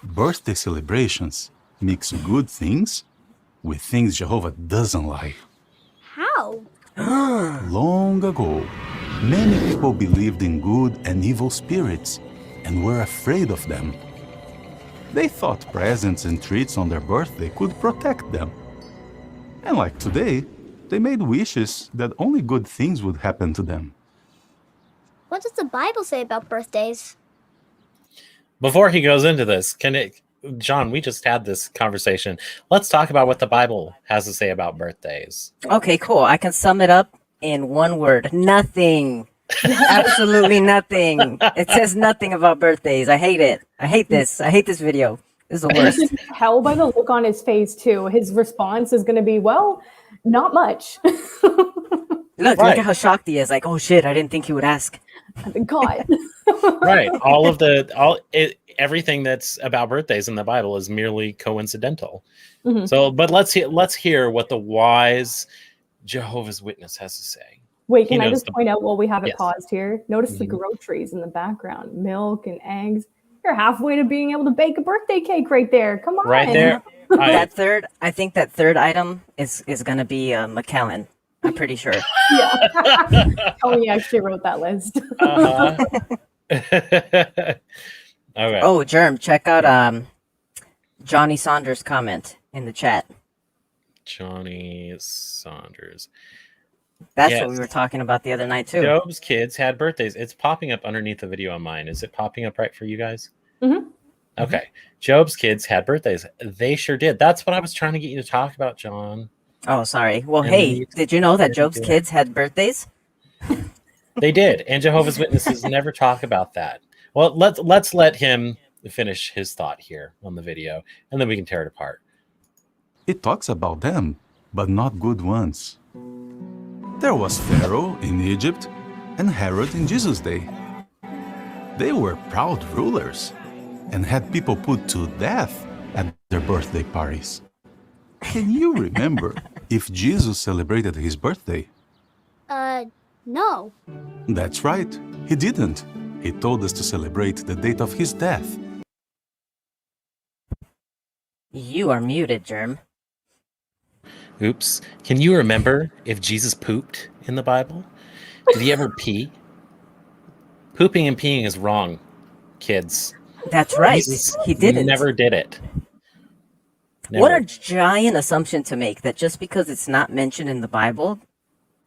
[SPEAKER 6] Birthday celebrations mix good things with things Jehovah doesn't like.
[SPEAKER 5] How?
[SPEAKER 6] Long ago, many people believed in good and evil spirits and were afraid of them. They thought presents and treats on their birthday could protect them. And like today, they made wishes that only good things would happen to them.
[SPEAKER 5] What does the Bible say about birthdays?
[SPEAKER 1] Before he goes into this, John, we just had this conversation. Let's talk about what the Bible has to say about birthdays.
[SPEAKER 2] Okay, cool. I can sum it up in one word. Nothing. Absolutely nothing. It says nothing about birthdays. I hate it. I hate this. I hate this video. This is the worst.
[SPEAKER 3] You can tell by the look on his face, too. His response is going to be, well, not much.
[SPEAKER 2] Look at how shocked he is. Like, oh shit, I didn't think he would ask.
[SPEAKER 3] God.
[SPEAKER 1] Right. Everything that's about birthdays in the Bible is merely coincidental. Mm-hmm. So, but let's hear what the wise Jehovah's Witness has to say.
[SPEAKER 3] Wait, can I just point out while we have it paused here? Notice the groceries in the background, milk and eggs. You're halfway to being able to bake a birthday cake right there. Come on.
[SPEAKER 1] Right there.
[SPEAKER 2] I think that third item is going to be McKellen. I'm pretty sure.
[SPEAKER 3] Yeah. Tony actually wrote that list.
[SPEAKER 1] Okay.
[SPEAKER 2] Oh, Germ, check out Johnny Saunders' comment in the chat.
[SPEAKER 1] Johnny Saunders.
[SPEAKER 2] That's what we were talking about the other night, too.
[SPEAKER 1] Job's kids had birthdays. It's popping up underneath the video on mine. Is it popping up right for you guys?
[SPEAKER 3] Mm-hmm.
[SPEAKER 1] Okay. Job's kids had birthdays. They sure did. That's what I was trying to get you to talk about, John.
[SPEAKER 2] Oh, sorry. Well, hey, did you know that Job's kids had birthdays?
[SPEAKER 1] They did. And Jehovah's Witnesses never talk about that. Well, let's let him finish his thought here on the video, and then we can tear it apart.
[SPEAKER 6] It talks about them, but not good ones. There was Pharaoh in Egypt and Herod in Jesus' day. They were proud rulers and had people put to death at their birthday parties. Can you remember if Jesus celebrated his birthday?
[SPEAKER 5] No.
[SPEAKER 6] That's right, he didn't. He told us to celebrate the date of his death.
[SPEAKER 2] You are muted, Germ.
[SPEAKER 1] Oops. Can you remember if Jesus pooped in the Bible? Did he ever pee? Pooping and peeing is wrong, kids.
[SPEAKER 2] That's right. He didn't.
[SPEAKER 1] Never did it. Never.
[SPEAKER 2] What a giant assumption to make that just because it's not mentioned in the Bible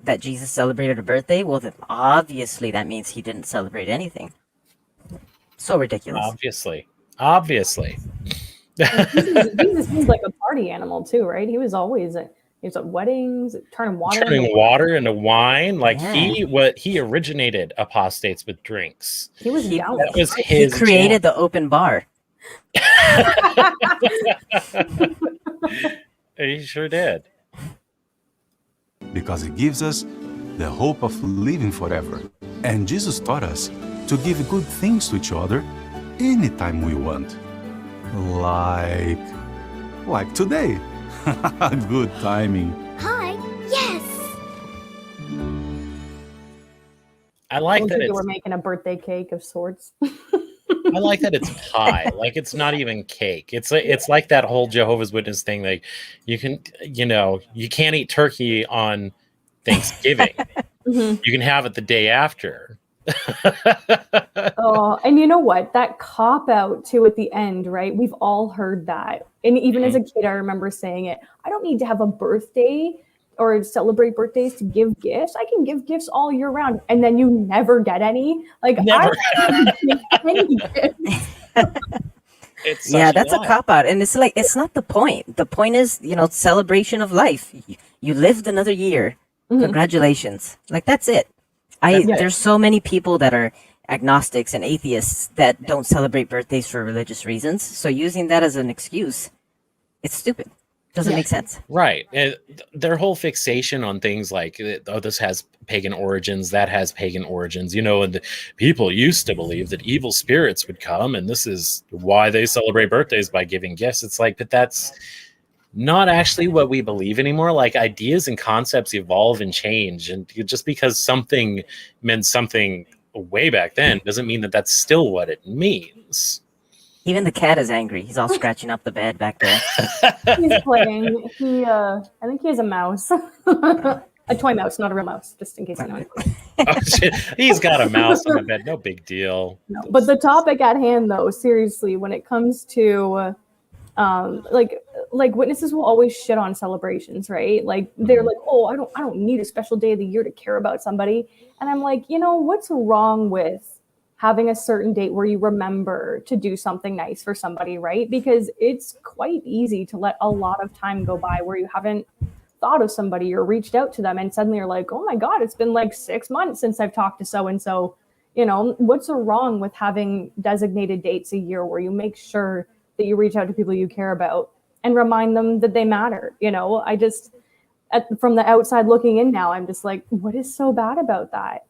[SPEAKER 2] that Jesus celebrated a birthday, well, then obviously that means he didn't celebrate anything. So ridiculous.
[SPEAKER 1] Obviously.
[SPEAKER 3] Jesus was like a party animal too, right? He was always at weddings, turning
[SPEAKER 1] water into wine. Like he originated Apostates with drinks.
[SPEAKER 3] He was down.
[SPEAKER 1] That was his.
[SPEAKER 2] He created the open bar.
[SPEAKER 1] He sure did.
[SPEAKER 6] Because it gives us the hope of living forever. And Jesus taught us to give good things to each other anytime we want. Like today. Good timing.
[SPEAKER 5] Hi. Yes!
[SPEAKER 1] I like that
[SPEAKER 3] They
[SPEAKER 1] it's
[SPEAKER 3] were making a birthday cake of sorts.
[SPEAKER 1] I like that it's pie. Like it's not even cake. It's like that whole Jehovah's Witness thing. Like you can, you can't eat turkey on Thanksgiving.
[SPEAKER 3] Mhm.
[SPEAKER 1] You can have it the day after.
[SPEAKER 3] Oh, and you know what? That cop out too at the end, right? We've all heard that. And even as a kid, I remember saying it. I don't need to have a birthday or celebrate birthdays to give gifts. I can give gifts all year round. And then you never get any. Like
[SPEAKER 1] Never.
[SPEAKER 3] I don't give any gifts.
[SPEAKER 1] It's
[SPEAKER 2] Yeah,
[SPEAKER 1] such
[SPEAKER 2] that's a
[SPEAKER 1] lie.
[SPEAKER 2] cop out, and it's like it's not the point. The point is, celebration of life. You lived another year. Congratulations. Like that's it. There's so many people that are agnostics and atheists that don't celebrate birthdays for religious reasons. So using that as an excuse, it's stupid. Doesn't make sense.
[SPEAKER 1] Right. And their whole fixation on things like, oh, this has pagan origins, that has pagan origins, and people used to believe that evil spirits would come, and this is why they celebrate birthdays by giving gifts. It's like, but that's not actually what we believe anymore. Like ideas and concepts evolve and change. And just because something meant something way back then doesn't mean that that's still what it means.
[SPEAKER 2] Even the cat is angry. He's all scratching up the bed back there.
[SPEAKER 3] He's playing. I think he has a mouse. A toy mouse, not a real mouse, just in case you know.
[SPEAKER 1] Oh, shit. He's got a mouse on the bed. No big deal.
[SPEAKER 3] No. But the topic at hand, though, seriously, when it comes to like witnesses will always shit on celebrations, right? Like they're like, oh, I don't need a special day of the year to care about somebody. And I'm like, what's wrong with having a certain date where you remember to do something nice for somebody, right? Because it's quite easy to let a lot of time go by where you haven't thought of somebody or reached out to them, and suddenly you're like, oh my God, it's been like 6 months since I've talked to so-and-so. What's wrong with having designated dates a year where you make sure that you reach out to people you care about and remind them that they matter? I just, from the outside looking in now, I'm just like, what is so bad about that?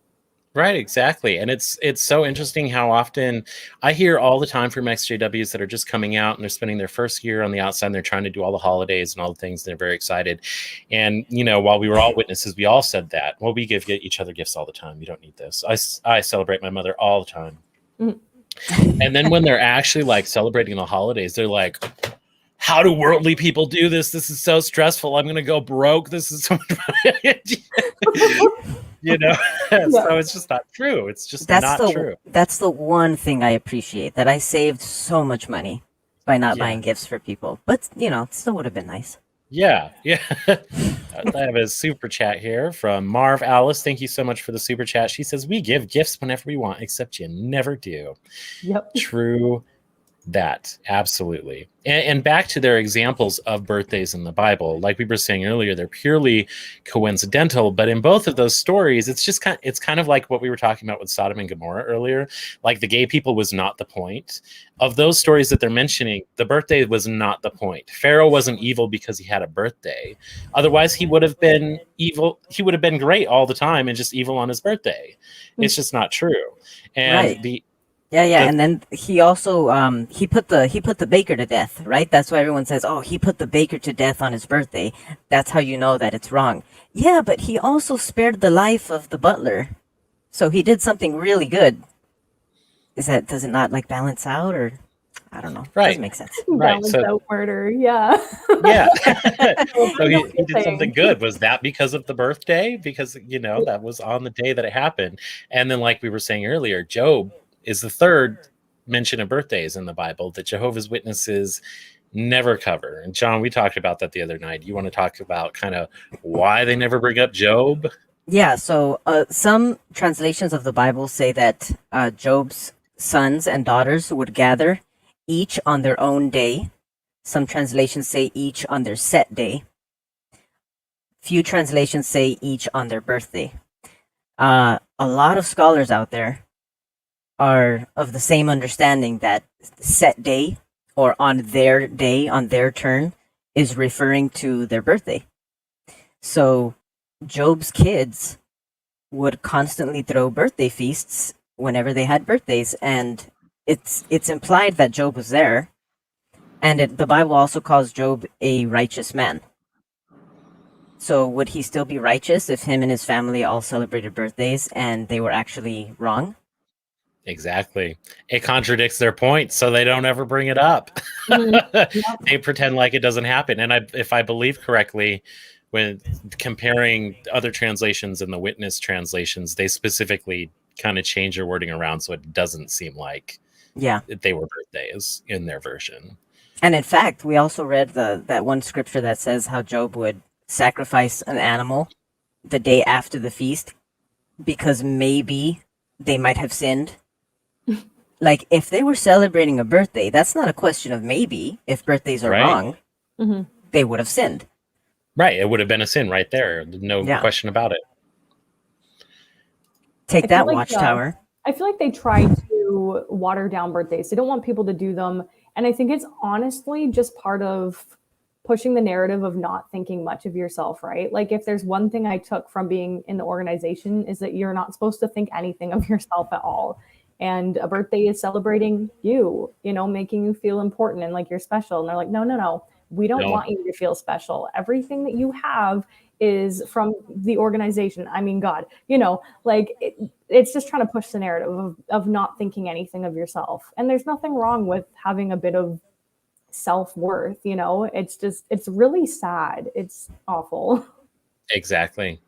[SPEAKER 1] Right, exactly. And it's so interesting how often I hear all the time from ex-JWs that are just coming out and they're spending their first year on the outside and they're trying to do all the holidays and all the things. They're very excited. And, while we were all witnesses, we all said that. Well, we give each other gifts all the time. You don't need this. I celebrate my mother all the time. Mm-hmm. And then when they're actually like celebrating the holidays, they're like, how do worldly people do this? This is so stressful. I'm going to go broke. This is so much money. So it's just not true. It's just not true.
[SPEAKER 2] That's the one thing I appreciate, that I saved so much money by not buying gifts for people. But, it still would have been nice.
[SPEAKER 1] Yeah. I have a super chat here from Marv Alice. Thank you so much for the super chat. She says, we give gifts whenever we want, except you never do.
[SPEAKER 3] Yep.
[SPEAKER 1] True. That absolutely. And back to their examples of birthdays in the Bible, like we were saying earlier, they're purely coincidental. But in both of those stories, it's kind of like what we were talking about with Sodom and Gomorrah earlier. Like the gay people was not the point of those stories that they're mentioning. The birthday was not the point. Pharaoh wasn't evil because he had a birthday. Otherwise, he would have been evil. He would have been great all the time and just evil on his birthday. It's just not true. And
[SPEAKER 2] right. And then he also he put the baker to death, right? That's why everyone says, oh, he put the baker to death on his birthday. That's how you know that it's wrong. Yeah, but he also spared the life of the butler, so he did something really good. Does it not like balance out, or I don't know?
[SPEAKER 1] Right,
[SPEAKER 2] doesn't make sense.
[SPEAKER 1] Right,
[SPEAKER 3] so out murder, yeah.
[SPEAKER 1] So he did something good. Was that because of the birthday? Because that was on the day that it happened. And then, like we were saying earlier, Job is the third mention of birthdays in the Bible that Jehovah's Witnesses never cover. And John, we talked about that the other night. You want to talk about kind of why they never bring up Job?
[SPEAKER 2] Yeah, so some translations of the Bible say that Job's sons and daughters would gather each on their own day. Some translations say each on their set day. Few translations say each on their birthday. A lot of scholars out there are of the same understanding that set day, or on their day, on their turn, is referring to their birthday. So Job's kids would constantly throw birthday feasts whenever they had birthdays, and it's implied that Job was there, and the Bible also calls Job a righteous man. So would he still be righteous if him and his family all celebrated birthdays and they were actually wrong?
[SPEAKER 1] Exactly. It contradicts their point, so they don't ever bring it up. They pretend like it doesn't happen. And if I believe correctly, when comparing other translations and the Witness translations, they specifically kind of change their wording around so it doesn't seem like they were birthdays in their version.
[SPEAKER 2] And in fact, we also read that one scripture that says how Job would sacrifice an animal the day after the feast because maybe they might have sinned. Like, if they were celebrating a birthday, that's not a question of maybe. If birthdays are wrong, they would have sinned.
[SPEAKER 1] Right. It would have been a sin right there. No question about it.
[SPEAKER 2] Take that, Watchtower.
[SPEAKER 3] I feel like they try to water down birthdays. They don't want people to do them. And I think it's honestly just part of pushing the narrative of not thinking much of yourself, right? Like, if there's one thing I took from being in the organization is that you're not supposed to think anything of yourself at all. And a birthday is celebrating you, making you feel important and like you're special. And they're like, no, we don't want you to feel special. Everything that you have is from the organization. I mean, God, it's just trying to push the narrative of not thinking anything of yourself. And there's nothing wrong with having a bit of self-worth, it's really sad. It's awful.
[SPEAKER 1] Exactly.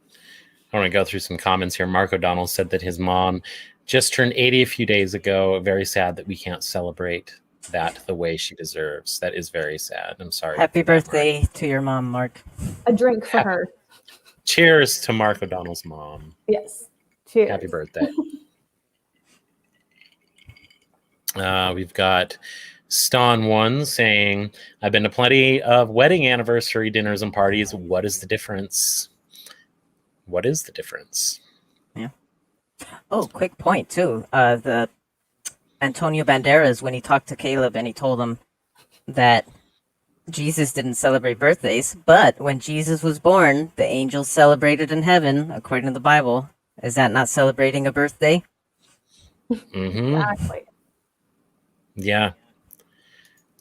[SPEAKER 1] I want to go through some comments here. Mark O'Donnell said that his mom just turned 80 a few days ago. Very sad that we can't celebrate that the way she deserves. That is very sad. I'm sorry.
[SPEAKER 2] Happy birthday to your mom, Mark.
[SPEAKER 3] A drink for her.
[SPEAKER 1] Cheers to Mark O'Donnell's mom.
[SPEAKER 3] Yes. Cheers.
[SPEAKER 1] Happy birthday. We've got Ston1 saying, I've been to plenty of wedding anniversary dinners and parties. What is the difference? What is the difference?
[SPEAKER 2] Yeah. Oh, quick point too. The Antonio Banderas, when he talked to Caleb and he told him that Jesus didn't celebrate birthdays, but when Jesus was born, the angels celebrated in heaven, according to the Bible. Is that not celebrating a birthday?
[SPEAKER 3] Exactly.
[SPEAKER 1] Yeah.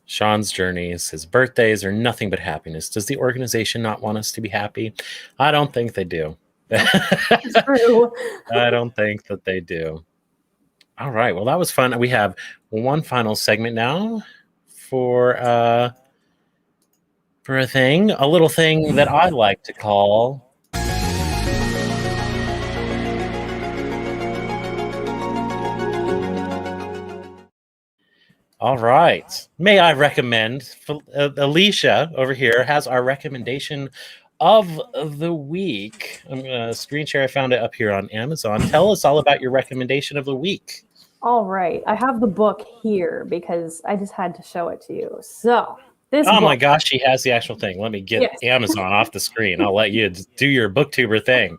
[SPEAKER 1] Sean's journeys, his birthdays are nothing but happiness. Does the organization not want us to be happy? I don't think they do.
[SPEAKER 3] True.
[SPEAKER 1] I don't think that they do. All right. Well, that was fun. We have one final segment now for a little thing that I like to call All right. May I recommend, Alicia over here has our recommendation of the week. I'm going to screen share. I found it up here on Amazon. Tell us all about your recommendation of the week.
[SPEAKER 3] All right. I have the book here because I just had to show it to you. So this
[SPEAKER 1] Oh
[SPEAKER 3] book,
[SPEAKER 1] my gosh, she has the actual thing. Let me get Amazon off the screen. I'll let you do your booktuber thing.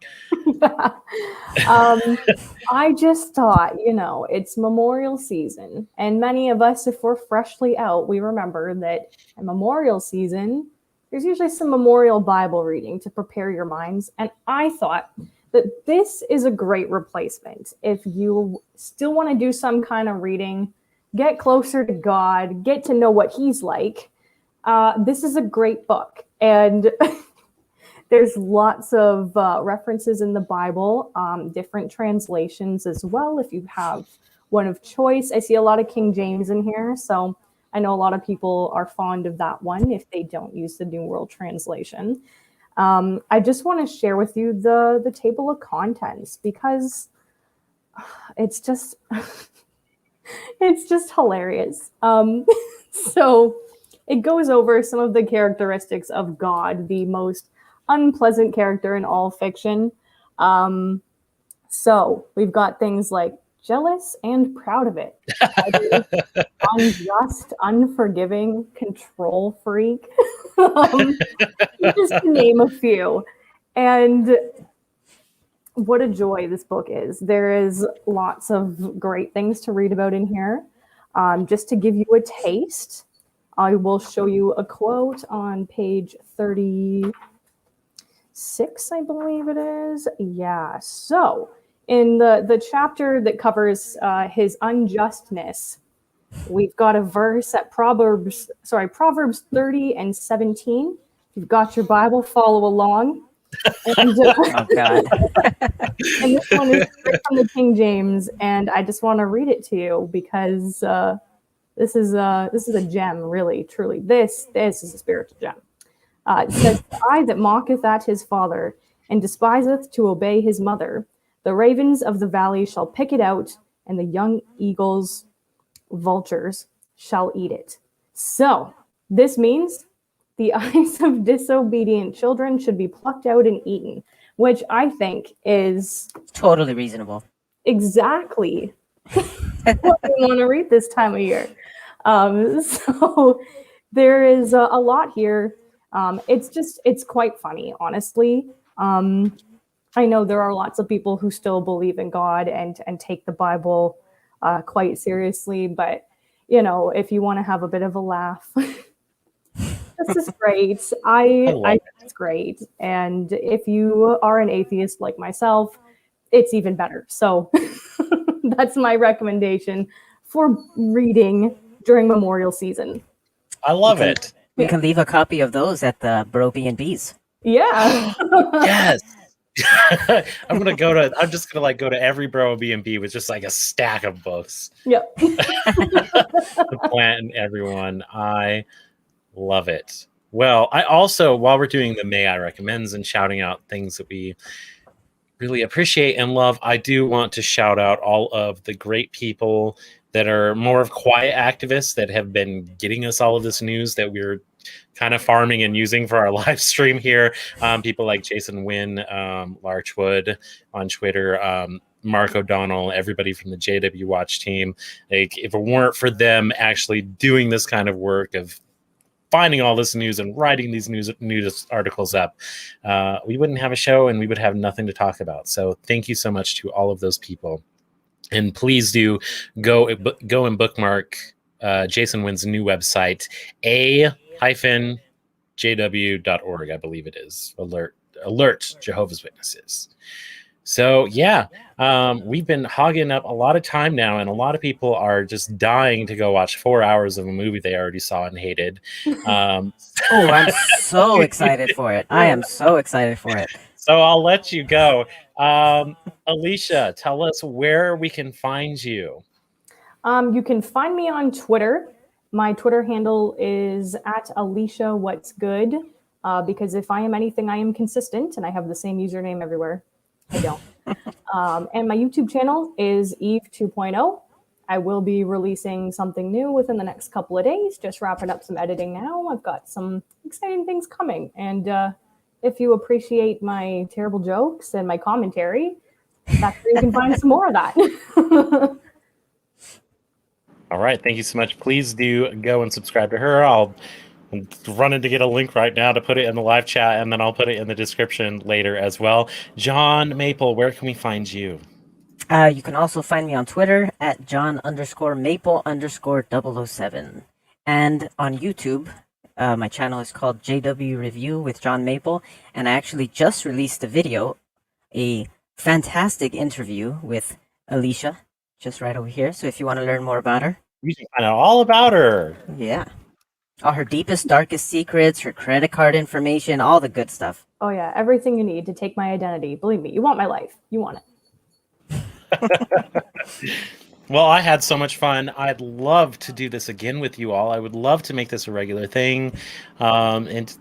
[SPEAKER 3] I just thought, it's memorial season. And many of us, if we're freshly out, we remember that in memorial season, there's usually some memorial Bible reading to prepare your minds. And I thought that this is a great replacement. If you still want to do some kind of reading, get closer to God, get to know what he's like, this is a great book. And there's lots of references in the Bible, different translations as well, if you have one of choice. I see a lot of King James in here, so I know a lot of people are fond of that one if they don't use the New World Translation. I just want to share with you the table of contents because it's just it's just hilarious. So it goes over some of the characteristics of God, the most unpleasant character in all fiction. So we've got things like jealous and proud of it, unjust, unforgiving, control freak, just to name a few. And what a joy this book is. There is lots of great things to read about in here. Just to give you a taste, I will show you a quote on page 36, I believe it is. Yeah. So in the chapter that covers his unjustness, we've got a verse at Proverbs 30 and 17. If you've got your Bible, follow along. And,
[SPEAKER 2] Oh God.
[SPEAKER 3] and this one is straight from the King James, and I just want to read it to you because this is a gem, really, truly. This is a spiritual gem. It says, "The eye that mocketh at his father, and despiseth to obey his mother, the ravens of the valley shall pick it out, and the young eagles, vultures, shall eat it." So this means the eyes of disobedient children should be plucked out and eaten, which I think is
[SPEAKER 2] Totally reasonable.
[SPEAKER 3] exactly what we want to read this time of year. So there is a lot here. It's quite funny, honestly. I know there are lots of people who still believe in God and take the Bible quite seriously, but if you want to have a bit of a laugh, this is great. I think it's great. And if you are an atheist like myself, it's even better. So that's my recommendation for reading during Memorial season.
[SPEAKER 1] I love it.
[SPEAKER 2] We can leave a copy of those at the Bro B&Bs.
[SPEAKER 3] Yeah.
[SPEAKER 1] Yes. I'm just gonna go to every Bro B&B with just like a stack of books.
[SPEAKER 3] Yep.
[SPEAKER 1] To plant in everyone. I love it. Well, I also, while we're doing the May I Recommends and shouting out things that we really appreciate and love, I do want to shout out all of the great people that are more of quiet activists that have been getting us all of this news that we're kind of farming and using for our live stream here. People like Jason Wynn, Larchwood on Twitter, Mark O'Donnell, everybody from the JW Watch team. Like, if it weren't for them actually doing this kind of work of finding all this news and writing these news articles up, we wouldn't have a show and we would have nothing to talk about. So thank you so much to all of those people. And please do go and bookmark Jason Wynn's new website, a-jw.org, I believe it is. Alert Jehovah's Witnesses. So yeah, we've been hogging up a lot of time now, and a lot of people are just dying to go watch 4 hours of a movie they already saw and hated.
[SPEAKER 2] Oh, I'm so excited for it. I am so excited for it.
[SPEAKER 1] So I'll let you go. Alicia, tell us where we can find you.
[SPEAKER 3] You can find me on Twitter. My Twitter handle is @AliciaWhat'sGood, because if I am anything, I am consistent, and I have the same username everywhere. I don't. And my YouTube channel is Eve 2.0. I will be releasing something new within the next couple of days, just wrapping up some editing now. I've got some exciting things coming. And if you appreciate my terrible jokes and my commentary, that's where you can find some more of that.
[SPEAKER 1] All right. Thank you so much. Please do go and subscribe to her. I'll running to get a link right now to put it in the live chat, and then I'll put it in the description later as well. John Maple, where can we find you?
[SPEAKER 2] You can also find me on Twitter at John_Maple_007. And on YouTube, my channel is called JW Review with John Maple, and I actually just released a video, a fantastic interview with Alicia, just right over here. So if you want to learn more about her,
[SPEAKER 1] You can find out all about her.
[SPEAKER 2] yeah. All her deepest, darkest secrets, her credit card information, all the good stuff.
[SPEAKER 3] Oh yeah, everything you need to take my identity. Believe me, you want my life. You want it.
[SPEAKER 1] Well, I had so much fun. I'd love to do this again with you all. I would love to make this a regular thing. And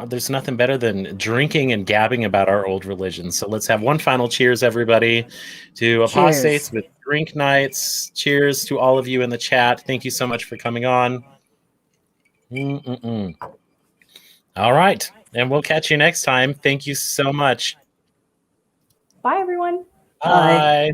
[SPEAKER 1] there's nothing better than drinking and gabbing about our old religion. So let's have one final cheers, everybody, to Apostates with drink nights. Cheers to all of you in the chat. Thank you so much for coming on. All right. And we'll catch you next time. Thank you so much.
[SPEAKER 3] Bye, everyone.
[SPEAKER 1] Bye.